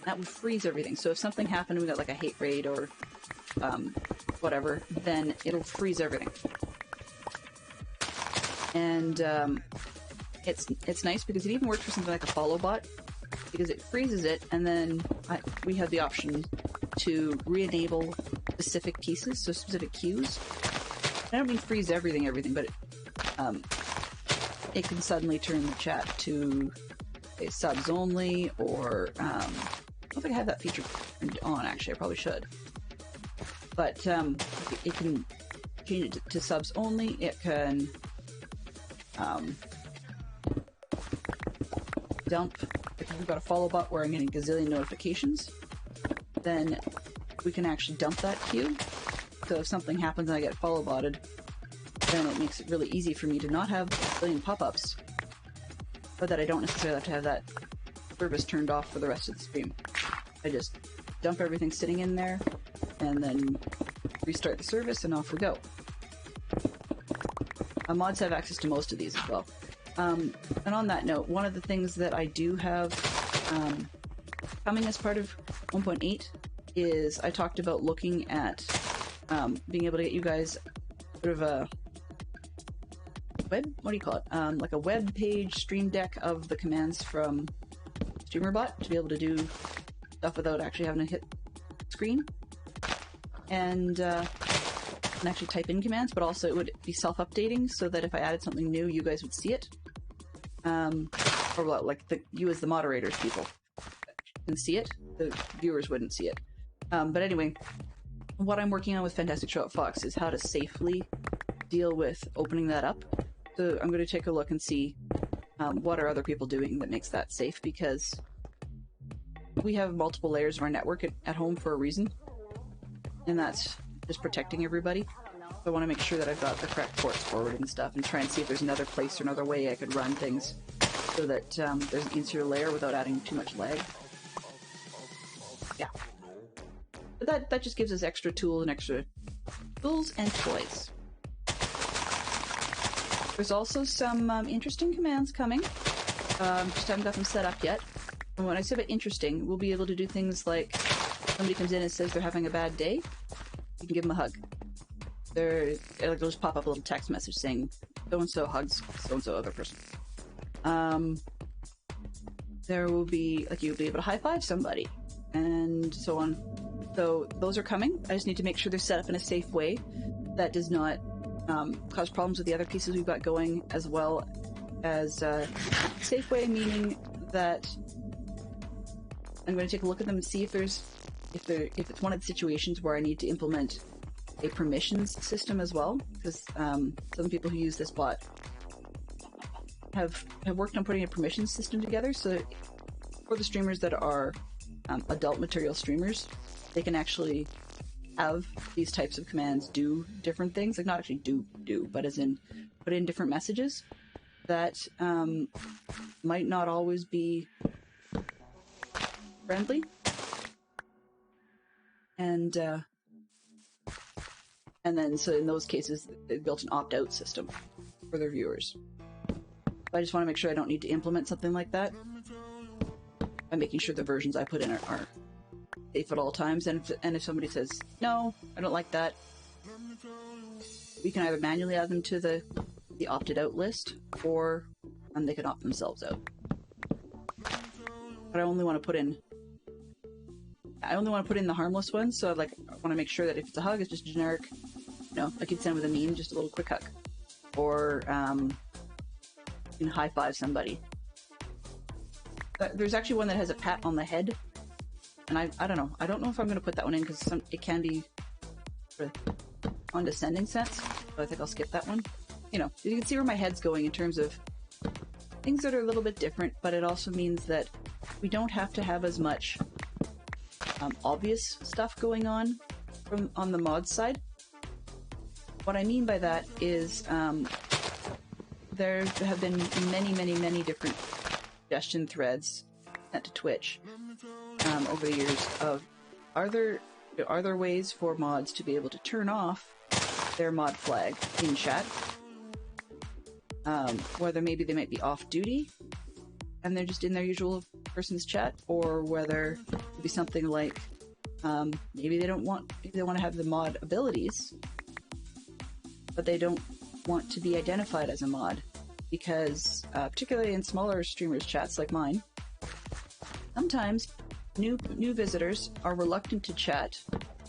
That would freeze everything. So if something happened, we got like a hate raid or whatever, then it'll freeze everything. And it's nice because it even works for something like a follow bot, because it freezes it, and then we have the option to re-enable specific pieces, so specific queues. I don't mean freeze everything, but it can suddenly turn the chat to say subs only, or I don't think I have that feature turned on. Actually, I probably should. But it can change it to subs only. It can dump. If we've got a follow bot where I'm getting gazillion notifications, then we can actually dump that queue. So if something happens and I get follow botted, then it makes it really easy for me to not have a billion pop-ups, but that I don't necessarily have to have that service turned off for the rest of the stream. I just dump everything sitting in there, and then restart the service, and off we go. Mods have access to most of these as well. And on that note, one of the things that I do have coming as part of 1.8 is I talked about looking at being able to get you guys sort of a what do you call it? Like a web page stream deck of the commands from StreamerBot to be able to do stuff without actually having to hit screen. And actually type in commands, but also it would be self-updating so that if I added something new, you guys would see it. Or well, like you as the moderators people can see it. The viewers wouldn't see it. But anyway, what I'm working on with Fantastic Show at Fox is how to safely deal with opening that up. So I'm going to take a look and see what are other people doing that makes that safe, because we have multiple layers of our network at home for a reason, and that's just protecting everybody. So I want to make sure that I've got the correct ports forward and stuff, and try and see if there's another place or another way I could run things so that there's an easier layer without adding too much lag. Yeah. But that just gives us extra tools and toys. There's also some interesting commands coming. Just haven't got them set up yet. And when I say about interesting, we'll be able to do things like somebody comes in and says they're having a bad day, you can give them a hug. It'll just pop up a little text message saying so-and-so hugs so-and-so other person. There will be, like, you'll be able to high-five somebody, and so on. So those are coming. I just need to make sure they're set up in a safe way that does not cause problems with the other pieces we've got going, as well as safe way, meaning that I'm going to take a look at them and see if it's one of the situations where I need to implement a permissions system as well, because some people who use this bot have worked on putting a permissions system together, so for the streamers that are adult material streamers, they can actually have these types of commands do different things, like not actually do, but as in put in different messages that might not always be friendly. And then, so in those cases, they built an opt-out system for their viewers. I just want to make sure I don't need to implement something like that by making sure the versions I put in are safe at all times. And if somebody says, no, I don't like that, we can either manually add them to the opted out list, or they can opt themselves out. But I only want to put in the harmless ones, so I want to make sure that if it's a hug, it's just generic, like you'd send with a meme, just a little quick hug. Or, you can high-five somebody. There's actually one that has a pat on the head, and I don't know. I don't know if I'm going to put that one in, because it can be sort of condescending sense, but I think I'll skip that one. You can see where my head's going in terms of things that are a little bit different, but it also means that we don't have to have as much obvious stuff going on on the mod side. What I mean by that is there have been many different suggestion threads sent to Twitch over the years of are there ways for mods to be able to turn off their mod flag in chat? Whether maybe they might be off duty and they're just in their usual person's chat, or whether it be something like maybe they want to have the mod abilities, but they don't want to be identified as a mod because particularly in smaller streamers chats like mine, sometimes new visitors are reluctant to chat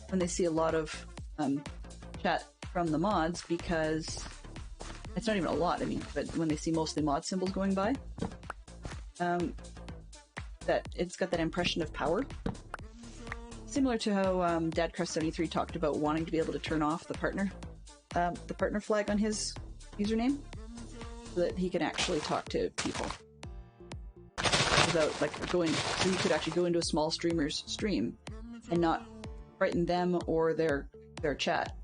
when they see a lot of chat from the mods, because it's not even a lot, I mean, but when they see mostly mod symbols going by, that it's got that impression of power. Similar to how DadCrest73 talked about wanting to be able to turn off the partner flag on his username, so that he can actually talk to people without so he could actually go into a small streamer's stream and not frighten them or their chat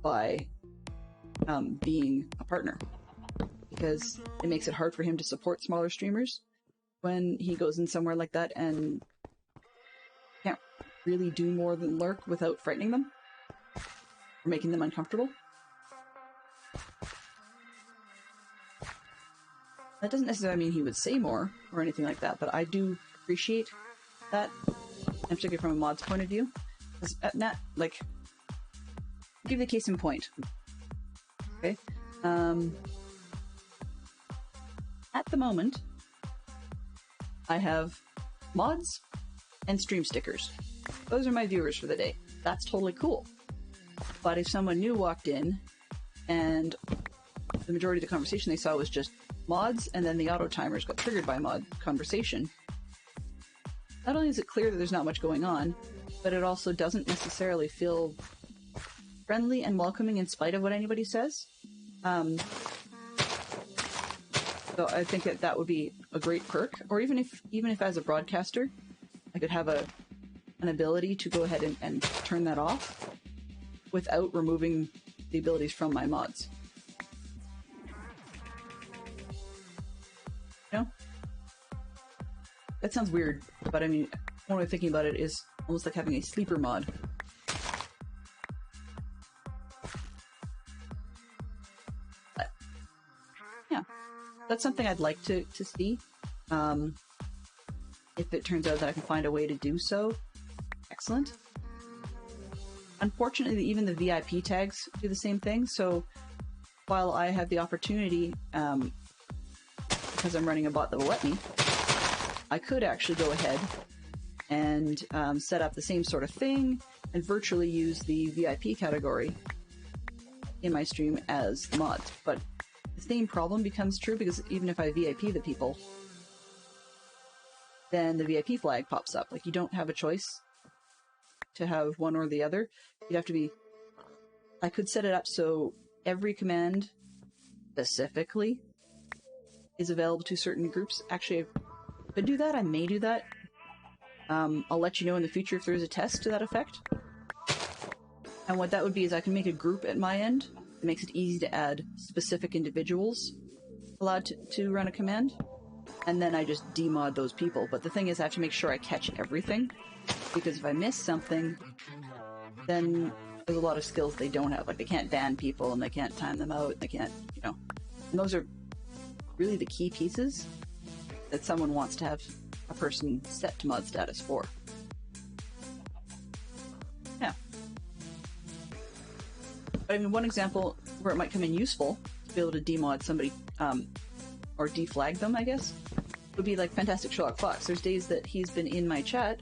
by being a partner, because it makes it hard for him to support smaller streamers when he goes in somewhere like that and can't really do more than lurk without frightening them or making them uncomfortable. That doesn't necessarily mean he would say more or anything like that, but I do appreciate that, and particularly from a mod's point of view. Because I'll give you a case in point. Okay? At the moment, I have mods and stream stickers. Those are my viewers for the day. That's totally cool. But if someone new walked in and the majority of the conversation they saw was just mods, and then the auto timers got triggered by mod conversation, not only is it clear that there's not much going on, but it also doesn't necessarily feel friendly and welcoming in spite of what anybody says. So I think that would be a great perk, or even if as a broadcaster, I could have an ability to go ahead and turn that off without removing the abilities from my mods. You know? That sounds weird, but I mean, one way of thinking about it is almost like having a sleeper mod. But, yeah, that's something I'd like to see. If it turns out that I can find a way to do so, excellent. Unfortunately, even the VIP tags do the same thing, so while I have the opportunity, because I'm running a bot that will let me, I could actually go ahead and set up the same sort of thing and virtually use the VIP category in my stream as mods. But the same problem becomes true, because even if I VIP the people, then the VIP flag pops up. Like, you don't have a choice to have one or the other. You'd have to be... I could set it up so every command specifically is available to certain groups. Actually, I could do that. I may do that. I'll let you know in the future if there's a test to that effect. And what that would be is I can make a group at my end. It makes it easy to add specific individuals allowed to run a command. And then I just demod those people. But the thing is, I have to make sure I catch everything, because if I miss something, then there's a lot of skills they don't have. Like, they can't ban people, and they can't time them out, and they can't, you know. And those are really the key pieces that someone wants to have a person set to mod status for. Yeah. But I mean, one example where it might come in useful to be able to demod somebody, or deflag them, I guess, would be like Fantastic Sherlock Fox. There's days that he's been in my chat,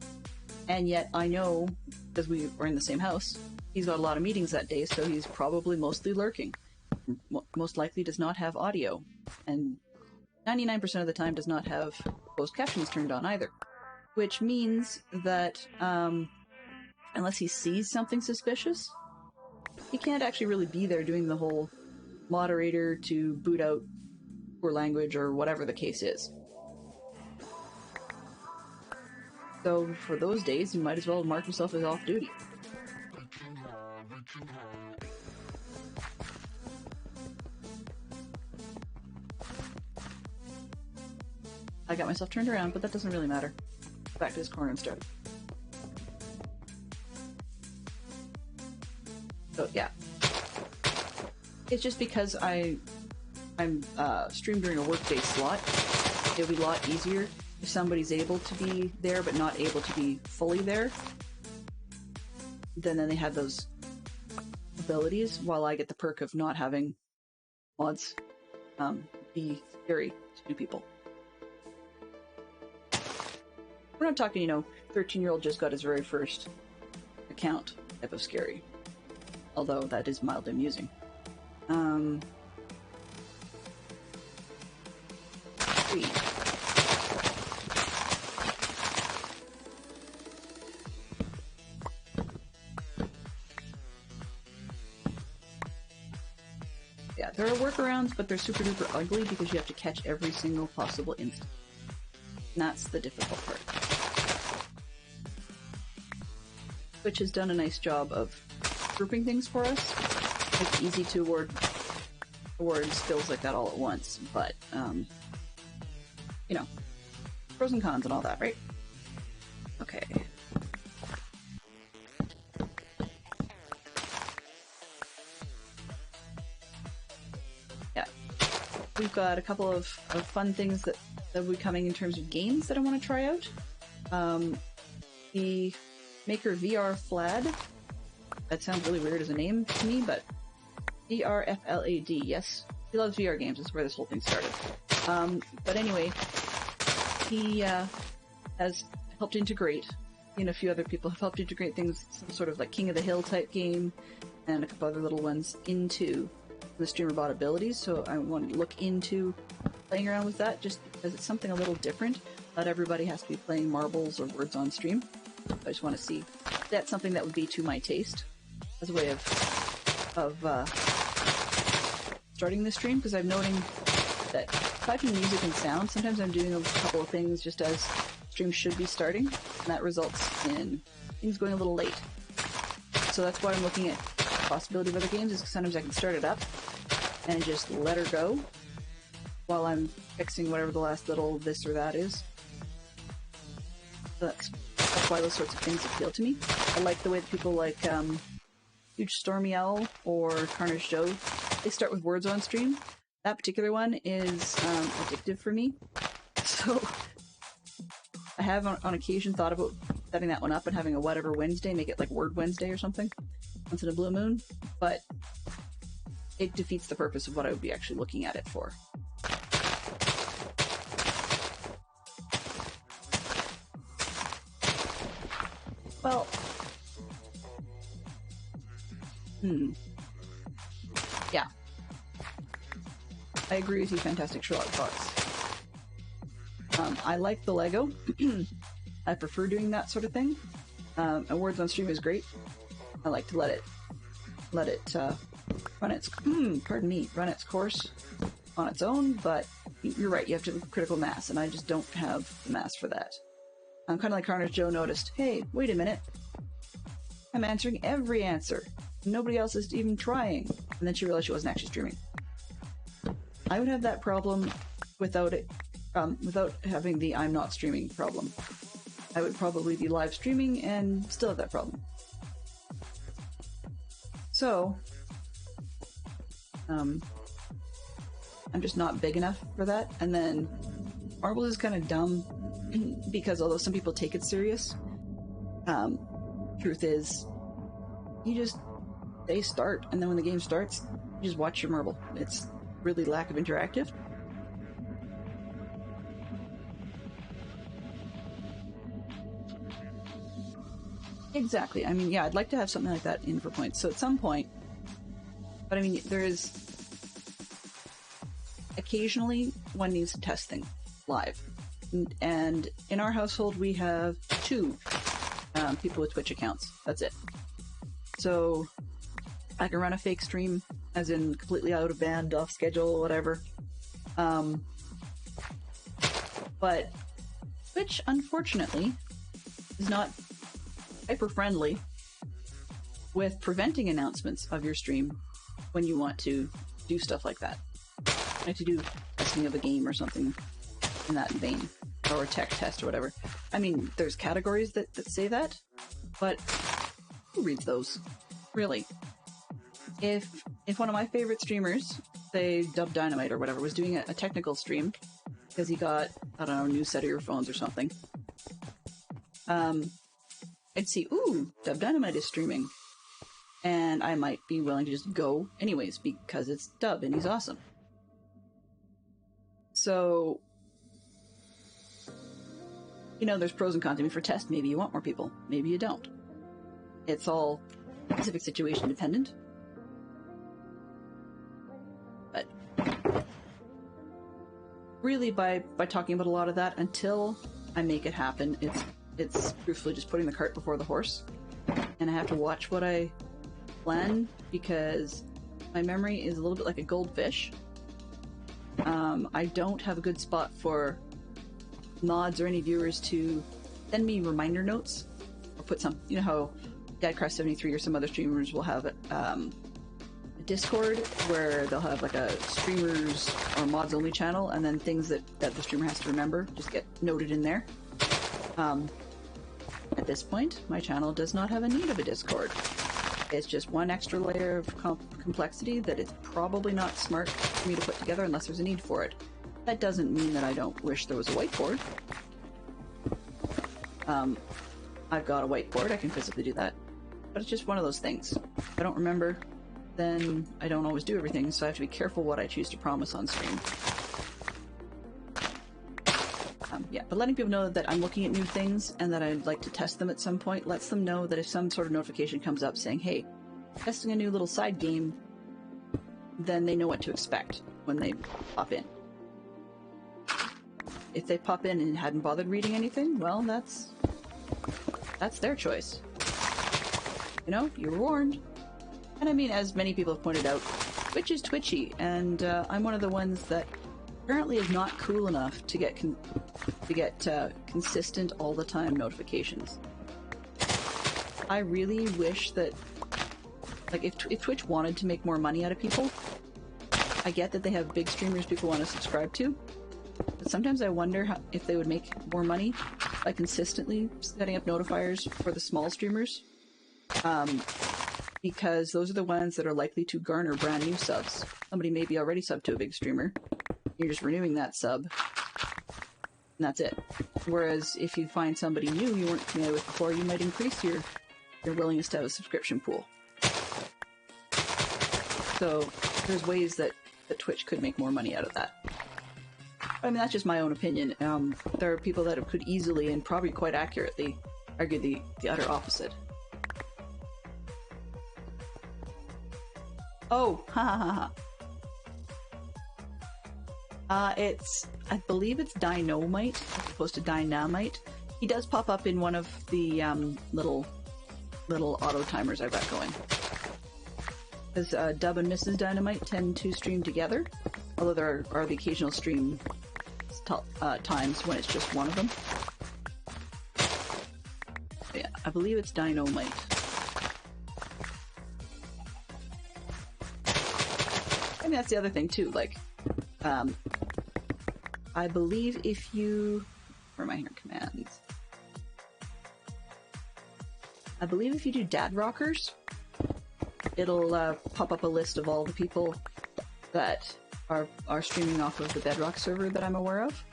and yet I know, because we were in the same house, he's got a lot of meetings that day, so he's probably mostly lurking. Most likely does not have audio, and 99% of the time does not have closed captions turned on either. Which means that, unless he sees something suspicious, he can't actually really be there doing the whole moderator to boot out poor language or whatever the case is. So for those days, you might as well mark yourself as off duty. I got myself turned around, but that doesn't really matter. Back to this corner and start. So yeah, it's just because I'm streamed during a workday slot. It'll be a lot easier if somebody's able to be there but not able to be fully there. Then they have those abilities, while I get the perk of not having mods be scary to new people. We're not talking, 13-year-old just got his very first account type of scary. Although that is mildly amusing. Three. Yeah, there are workarounds, but they're super duper ugly because you have to catch every single possible instant. And that's the difficult part. Which has done a nice job of grouping things for us. It's easy to award skills like that all at once, but, pros and cons and all that, right? Okay. Yeah. We've got a couple of fun things that will be coming in terms of games that I want to try out. The Maker VR Flad. That sounds really weird as a name to me, but VRFLAD, yes. He loves VR games, that's where this whole thing started. But anyway, he has helped integrate, and a few other people have helped integrate things, some sort of like King of the Hill type game, and a couple other little ones into the streamer bot abilities, so I want to look into playing around with that, just because it's something a little different. Not everybody has to be playing marbles or words on stream. I just want to see if that's something that would be to my taste as a way of starting the stream, because I'm noting that aside from music and sound, sometimes I'm doing a couple of things just as streams should be starting, and that results in things going a little late. So that's why I'm looking at the possibility of other games, is because sometimes I can start it up and just let her go while I'm fixing whatever the last little this or that is. So that's why those sorts of things appeal to me. I like the way that people like Huge Stormy Owl or Carnage Joe, they start with words on stream. That particular one is addictive for me. So I have on occasion thought about setting that one up and having a whatever Wednesday, make it like Word Wednesday or something, once in a blue moon, but it defeats the purpose of what I would be actually looking at it for. Well, yeah. I agree with you, Fantastic Sherlock Fox. I like the Lego. I prefer doing that sort of thing. And words on stream is great. I like to let it run its run its course on its own. But you're right, you have to have critical mass, and I just don't have the mass for that. I'm kind of like Carnage Joe noticed. Hey, wait a minute. I'm answering every answer. Nobody else is even trying. And then she realized she wasn't actually streaming. I would have that problem without it, without having the I'm not streaming problem. I would probably be live streaming and still have that problem. So, I'm just not big enough for that. And then Marbles is kind of dumb because although some people take it serious, truth is, they start, and then when the game starts, you just watch your marble. It's really lack of interactive. Exactly. I mean, yeah, I'd like to have something like that in for points. So at some point, but I mean, there is occasionally one needs to test things live. And in our household, we have 2 people with Twitch accounts. That's it. So I can run a fake stream, as in completely out of band, off schedule, whatever. But Twitch, unfortunately, is not hyper-friendly with preventing announcements of your stream when you want to do stuff like that. Like to do testing of a game or something in that vein. or tech test or whatever. I mean, there's categories that say that, but who reads those? Really? If one of my favorite streamers, say Dub Dynamite or whatever, was doing a technical stream because he got, I don't know, a new set of earphones or something, I'd see, ooh, Dub Dynamite is streaming. And I might be willing to just go anyways because it's Dub and he's awesome. So, you know, there's pros and cons. I mean, for test, maybe you want more people. Maybe you don't. It's all specific situation dependent. But really, by talking about a lot of that, until I make it happen, it's truthfully just putting the cart before the horse. And I have to watch what I plan, because my memory is a little bit like a goldfish. I don't have a good spot for mods or any viewers to send me reminder notes or put some, you know how Dadcraft73 or some other streamers will have a Discord where they'll have like a streamers or mods only channel, and then things that the streamer has to remember just get noted in there. At this point, my channel does not have a need of a Discord. It's just one extra layer of complexity that it's probably not smart for me to put together unless there's a need for it. That doesn't mean that I don't wish there was a whiteboard. I've got a whiteboard, I can physically do that. But it's just one of those things. If I don't remember, then I don't always do everything, so I have to be careful what I choose to promise on stream. Yeah, but letting people know that I'm looking at new things and that I'd like to test them at some point lets them know that if some sort of notification comes up saying, hey, testing a new little side game, then they know what to expect when they pop in. If they pop in and hadn't bothered reading anything, well, that's their choice. You know, you were warned. And I mean, as many people have pointed out, Twitch is twitchy, and I'm one of the ones that apparently is not cool enough to get consistent all the time notifications. I really wish that, like, if Twitch wanted to make more money out of people, I get that they have big streamers people want to subscribe to, but sometimes I wonder if they would make more money by consistently setting up notifiers for the small streamers, because those are the ones that are likely to garner brand new subs. Somebody may be already subbed to a big streamer, you're just renewing that sub, and that's it. Whereas if you find somebody new you weren't familiar with before, you might increase your willingness to have a subscription pool. So there's ways that Twitch could make more money out of that. I mean, that's just my own opinion. There are people that could easily and probably quite accurately argue the utter opposite. Oh, ha ha ha ha. I believe it's Dynamite as opposed to Dynamite. He does pop up in one of the little auto timers I've got going. Because Dub and Mrs. Dynamite tend to stream together, although there are the occasional stream times when it's just one of them. But yeah, I believe it's Dynamite. I mean, that's the other thing too, like, I believe if you... Where am I here? Commands. I believe if you do Dad Rockers, it'll pop up a list of all the people that are streaming off of the Bedrock server that I'm aware of.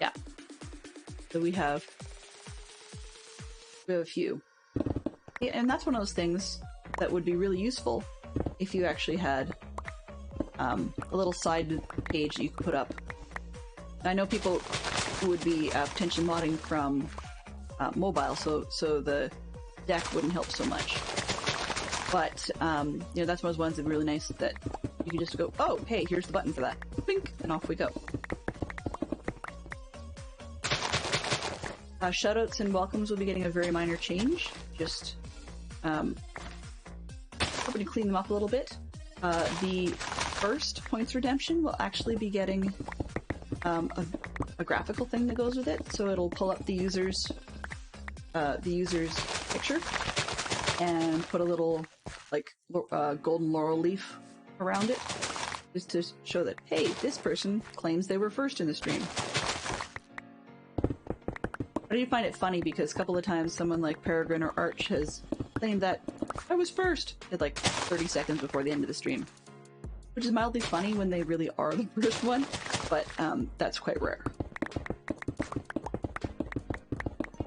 Yeah. So we have a few. Yeah, and that's one of those things that would be really useful if you actually had a little side page you could put up. I know people would be potentially modding from mobile, so the deck wouldn't help so much. But you know, that's one of those ones that are really nice that you can just go, oh, hey, here's the button for that. Bink, and off we go. Shoutouts and welcomes will be getting a very minor change. Just hoping to clean them up a little bit. The first points redemption will actually be getting a graphical thing that goes with it, so it'll pull up the user's the user's picture and put a little, like, golden laurel leaf around it, just to show that, hey, this person claims they were first in the stream. I do find it funny because a couple of times someone like Peregrine or Arch has claimed that I was first at like 30 seconds before the end of the stream. Which is mildly funny when they really are the first one, but that's quite rare.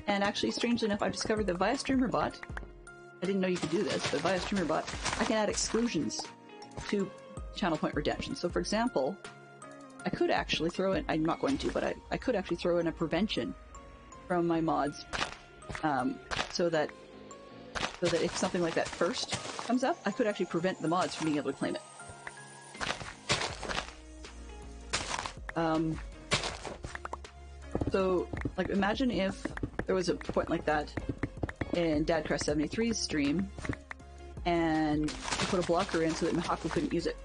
And actually, strangely enough, I've discovered that via StreamerBot, I didn't know you could do this, but via StreamerBot, I can add exclusions to channel point retention. So for example, I could actually throw in, I'm not going to, but I could actually throw in a prevention from my mods, so that if something like that first comes up, I could actually prevent the mods from being able to claim it. So, like, imagine if there was a point like that in Dadcrest73's stream, and you put a blocker in so that Mihaku couldn't use it.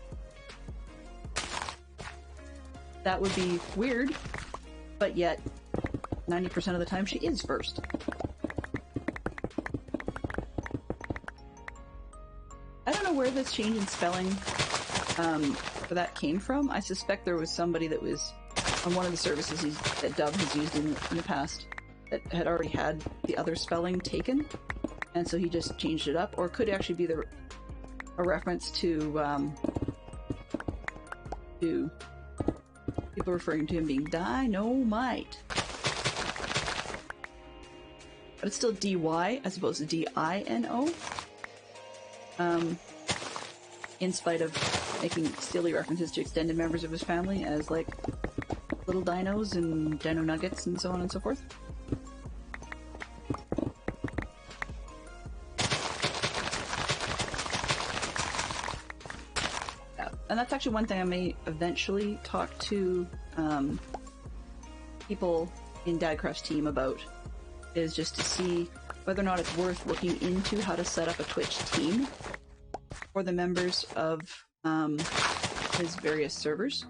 That would be weird, but yet 90% of the time she is first. I don't know where this change in spelling for that came from. I suspect there was somebody that was on one of the services that Dub has used in the past that had already had the other spelling taken, and so he just changed it up. Or it could actually be a reference to people referring to him being Dynamite. But it's still D-Y as opposed to D-I-N-O. In spite of making silly references to extended members of his family as, like, little dinos and dino nuggets and so on and so forth. Yeah. And that's actually one thing I may eventually talk to people in Dadcraft's team about, is just to see whether or not it's worth looking into how to set up a Twitch team for the members of his various servers.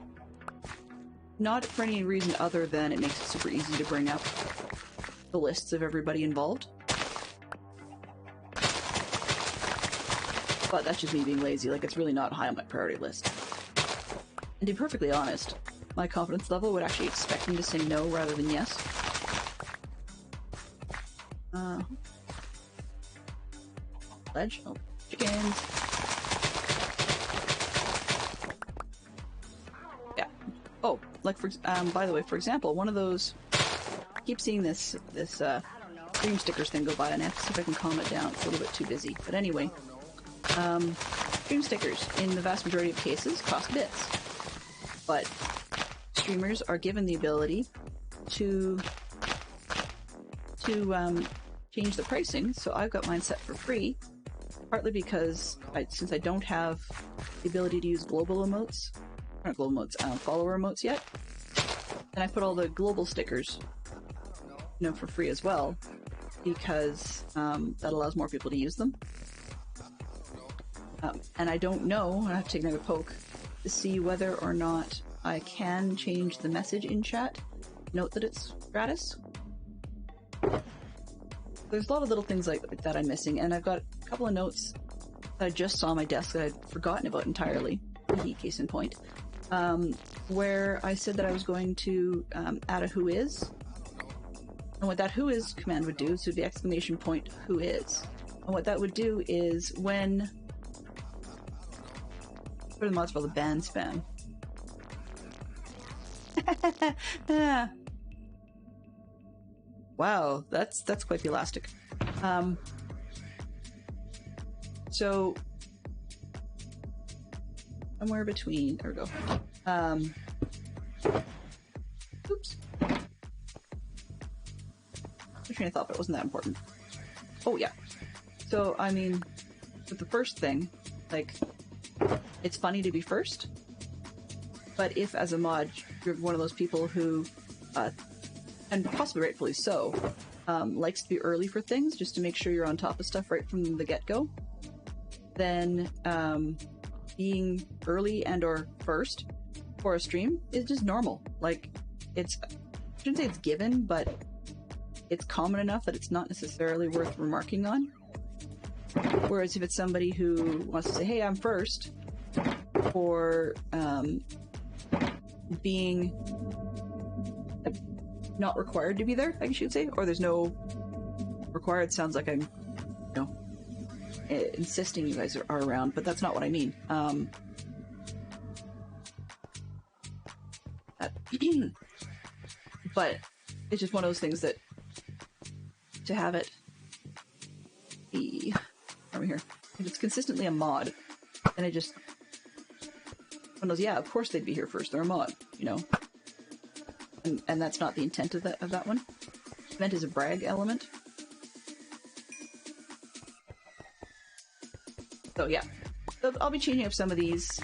Not for any reason other than it makes it super easy to bring up the lists of everybody involved. But that's just me being lazy, like, it's really not high on my priority list. And to be perfectly honest, my confidence level would actually expect me to say no rather than yes. Ledge? Oh, chickens. Yeah. Oh, like, by the way, for example, one of those, I keep seeing this stream stickers thing go by, and I have to see if I can calm it down. It's a little bit too busy. But anyway, stream stickers, in the vast majority of cases, cost bits. But streamers are given the ability to change the pricing, so I've got mine set for free, partly because since I don't have the ability to use global emotes, not global emotes, follower emotes yet, and I put all the global stickers, for free as well, because that allows more people to use them. And I don't know, I have to take another poke to see whether or not I can change the message in chat, note that it's gratis. There's a lot of little things like that I'm missing, and I've got a couple of notes that I just saw on my desk that I'd forgotten about entirely, case in point, where I said that I was going to add a who is, and what that who is command would do, so the exclamation point who is, and what that would do is when, what are the mods for the band spam? Wow, that's quite the elastic. So somewhere between, there we go. Oops. My train of thought, but it wasn't that important. Oh yeah. So I mean, with the first thing, like, it's funny to be first, but if as a mod you're one of those people who and possibly rightfully so, likes to be early for things just to make sure you're on top of stuff right from the get-go, then being early and or first for a stream is just normal. Like, I shouldn't say it's given, but it's common enough that it's not necessarily worth remarking on. Whereas if it's somebody who wants to say, hey, I'm first, or being not required to be there, I guess you could say, or there's no required, sounds like I'm, insisting you guys are around, but that's not what I mean. But it's just one of those things that to have it be over here. If it's consistently a mod, then it just one of those, yeah, of course they'd be here first. They're a mod, and that's not the intent of that one. It's meant as a brag element. So yeah, I'll be changing up some of these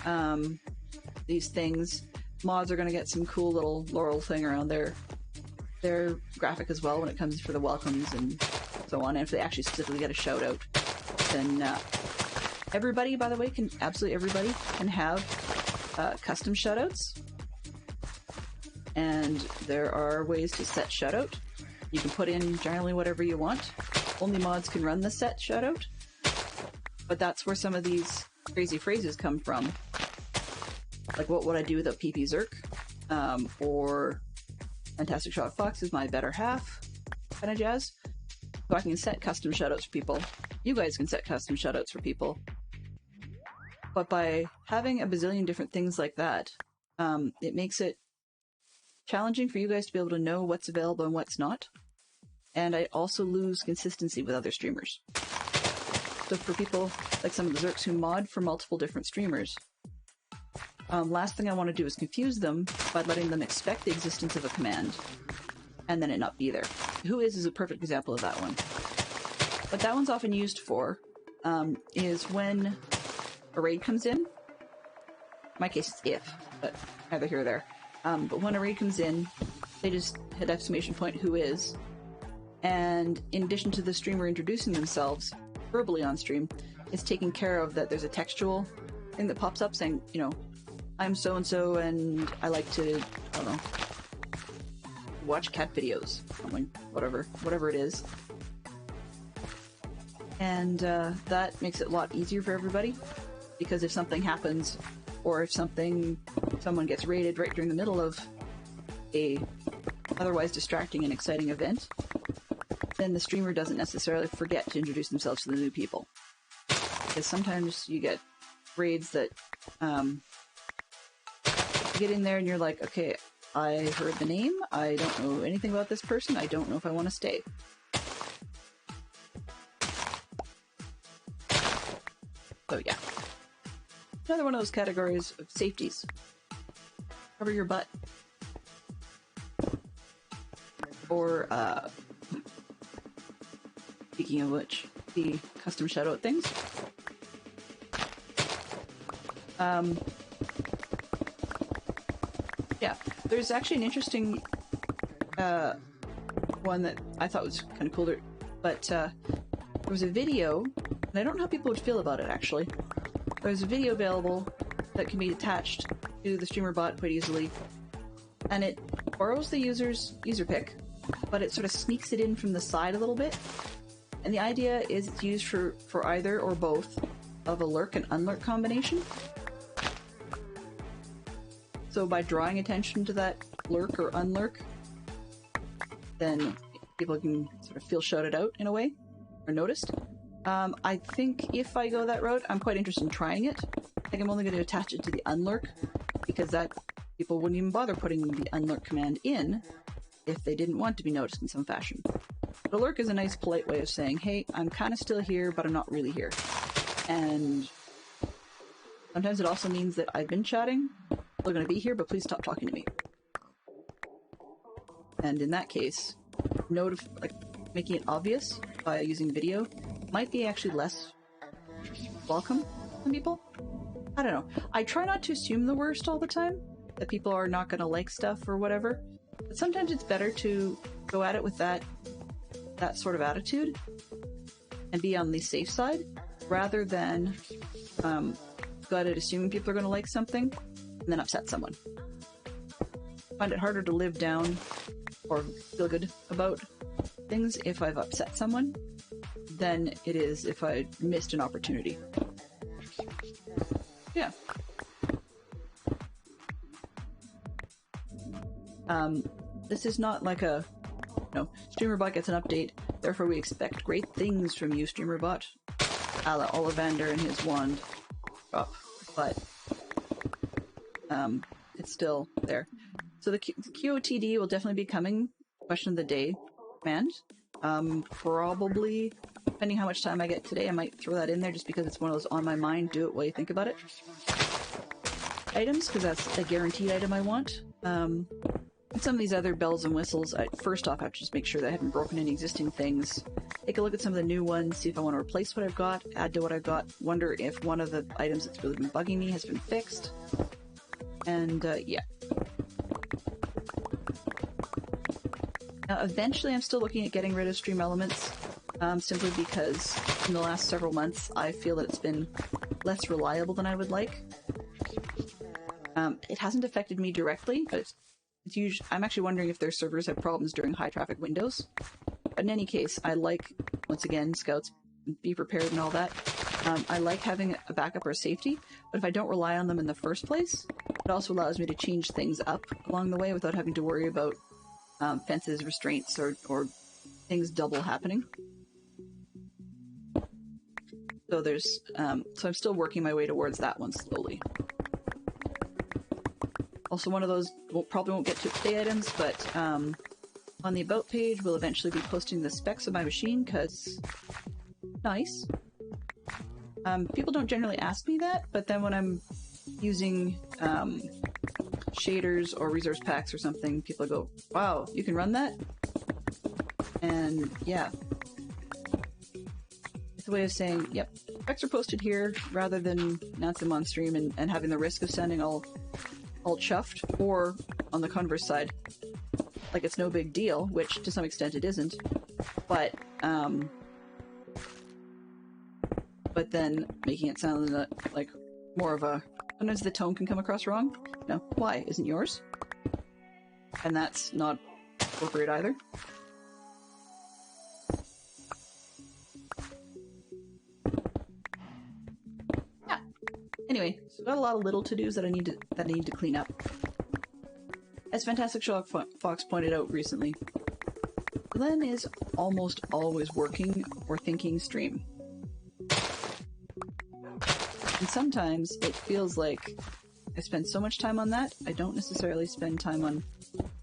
things. Mods are going to get some cool little laurel thing around their graphic as well when it comes for the welcomes and so on. And if they actually specifically get a shout out, then everybody, by the way, absolutely everybody can have custom shout outs. And there are ways to set shout out. You can put in generally whatever you want. Only mods can run the set shout out. But that's where some of these crazy phrases come from. Like, what would I do without PP Zerk? Or Fantastic Shot Fox is my better half kind of jazz. So I can set custom shoutouts for people. You guys can set custom shoutouts for people. But by having a bazillion different things like that, it makes it challenging for you guys to be able to know what's available and what's not. And I also lose consistency with other streamers. So for people like some of the Zerks who mod for multiple different streamers, last thing I want to do is confuse them by letting them expect the existence of a command and then it not be there. Who is a perfect example of that one. What that one's often used for is when a raid comes in. In my case, it's if, but neither here or there. But when a raid comes in, they just hit exclamation point who is, and in addition to the streamer introducing themselves verbally on stream, it's taking care of that there's a textual thing that pops up saying, I'm so-and-so and I like to, I don't know, watch cat videos, something, whatever it is. And that makes it a lot easier for everybody, because if something happens, or if someone gets raided right during the middle of a otherwise distracting and exciting event, then the streamer doesn't necessarily forget to introduce themselves to the new people. Because sometimes you get raids that you get in there and you're like, okay, I heard the name, I don't know anything about this person, I don't know if I want to stay. So yeah. Another one of those categories of safeties. Cover your butt. Or, speaking of which, the custom shoutout things. Yeah, there's actually an interesting one that I thought was kind of cooler, but there was a video, and I don't know how people would feel about it actually. There's a video available that can be attached to the streamer bot quite easily, and it borrows the user's user pick, but it sort of sneaks it in from the side a little bit. And the idea is it's used for either or both of a lurk and unlurk combination. So by drawing attention to that lurk or unlurk, then people can sort of feel shouted out in a way, or noticed. I think if I go that route, I'm quite interested in trying it. I think I'm only going to attach it to the unlurk, because that people wouldn't even bother putting the unlurk command in if they didn't want to be noticed in some fashion. But a lurk is a nice polite way of saying, hey, I'm kind of still here, but I'm not really here. And sometimes it also means that I've been chatting, they're going to be here, but please stop talking to me. And in that case, making it obvious by using video might be actually less welcome to people. I don't know. I try not to assume the worst all the time, that people are not going to like stuff or whatever. But sometimes it's better to go at it with that sort of attitude and be on the safe side, rather than go at it assuming people are going to like something and then upset someone. I find it harder to live down or feel good about things if I've upset someone than it is if I missed an opportunity. Yeah. This is not like a, StreamerBot gets an update, therefore we expect great things from you, StreamerBot, a la Ollivander and his wand drop, but it's still there. So the QOTD will definitely be coming, question of the day command. Probably, depending how much time I get today, I might throw that in there just because it's one of those on my mind, do it while you think about it items, because that's a guaranteed item I want. And some of these other bells and whistles, first off, I have to just make sure that I haven't broken any existing things. Take a look at some of the new ones, see if I want to replace what I've got, add to what I've got, wonder if one of the items that's really been bugging me has been fixed. And, yeah. Now, eventually I'm still looking at getting rid of Stream Elements, simply because in the last several months I feel that it's been less reliable than I would like. It hasn't affected me directly, but it's usually, I'm actually wondering if their servers have problems during high traffic windows. But in any case, I like, once again, scouts, be prepared and all that. I like having a backup or a safety, but if I don't rely on them in the first place, it also allows me to change things up along the way without having to worry about fences, restraints, or things double happening. So there's, so I'm still working my way towards that one slowly. Also, one of those probably won't get to today items, but on the About page, we'll eventually be posting the specs of my machine, because nice. People don't generally ask me that, but then when I'm using shaders or resource packs or something, people go, wow, you can run that? And yeah. It's a way of saying, yep, specs are posted here, rather than announce them on stream and having the risk of sounding all chuffed, or on the converse side, like it's no big deal, which to some extent it isn't, but then making it sound like more of a, sometimes the tone can come across wrong. No, why? Isn't yours? And that's not appropriate either. Yeah. Anyway, so got a lot of little to-dos that I need to clean up. As Fantastic Sherlock Fox pointed out recently, Glenn is almost always working or thinking stream. And sometimes it feels like I spend so much time on that, I don't necessarily spend time on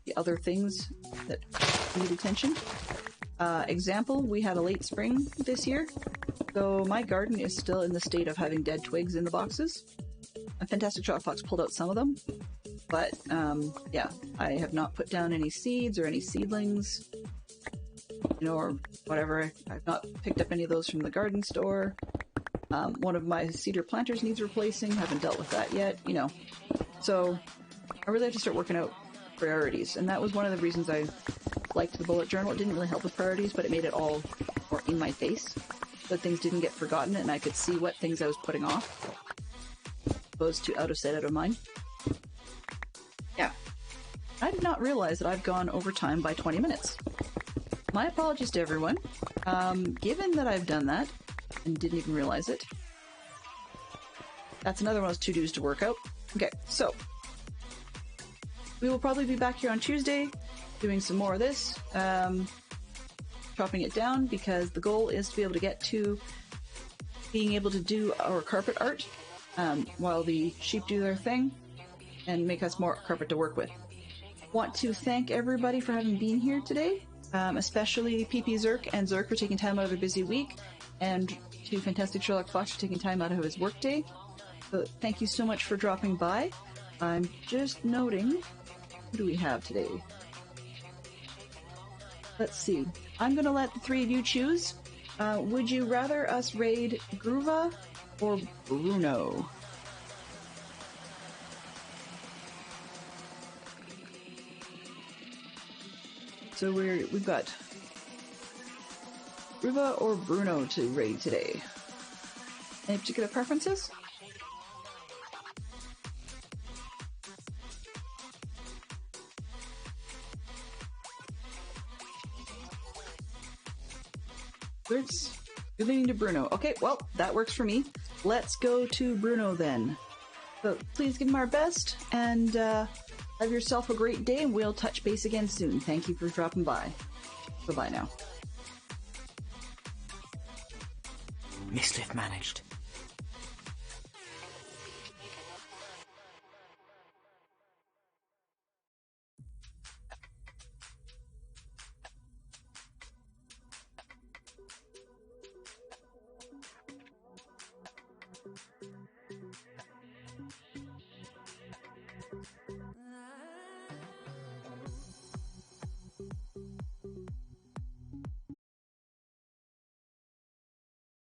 the other things that need attention. Example, we had a late spring this year, so my garden is still in the state of having dead twigs in the boxes. A Fantastic Sherlock Fox pulled out some of them, but yeah, I have not put down any seeds or any seedlings, or whatever. I've not picked up any of those from the garden store. One of my cedar planters needs replacing, haven't dealt with that yet, So I really have to start working out priorities, and that was one of the reasons I liked the bullet journal. It didn't really help with priorities, but it made it all more in my face, so things didn't get forgotten and I could see what things I was putting off, opposed to out of sight, out of mind. Yeah. I did not realize that I've gone over time by 20 minutes. My apologies to everyone. Given that I've done that, and didn't even realize it, that's another one of those to-dos to work out. Okay, so we will probably be back here on Tuesday doing some more of this, chopping it down, because the goal is to be able to get to being able to do our carpet art while the sheep do their thing and make us more carpet to work with. Want to thank everybody for having been here today, especially PP Zerk and Zerk for taking time out of their busy week, and to Fantastic Sherlock Fox for taking time out of his workday. So thank you so much for dropping by. I'm just noting, who do we have today? Let's see. I'm going to let the three of you choose. Would you rather us raid Gruva or Bruno? So we've got Gruva or Bruno to raid today. Any particular preferences? There's leading to Bruno. Okay, well, that works for me. Let's go to Bruno then. So please give him our best, and have yourself a great day, and we'll touch base again soon. Thank you for dropping by. Goodbye now. Mislift managed.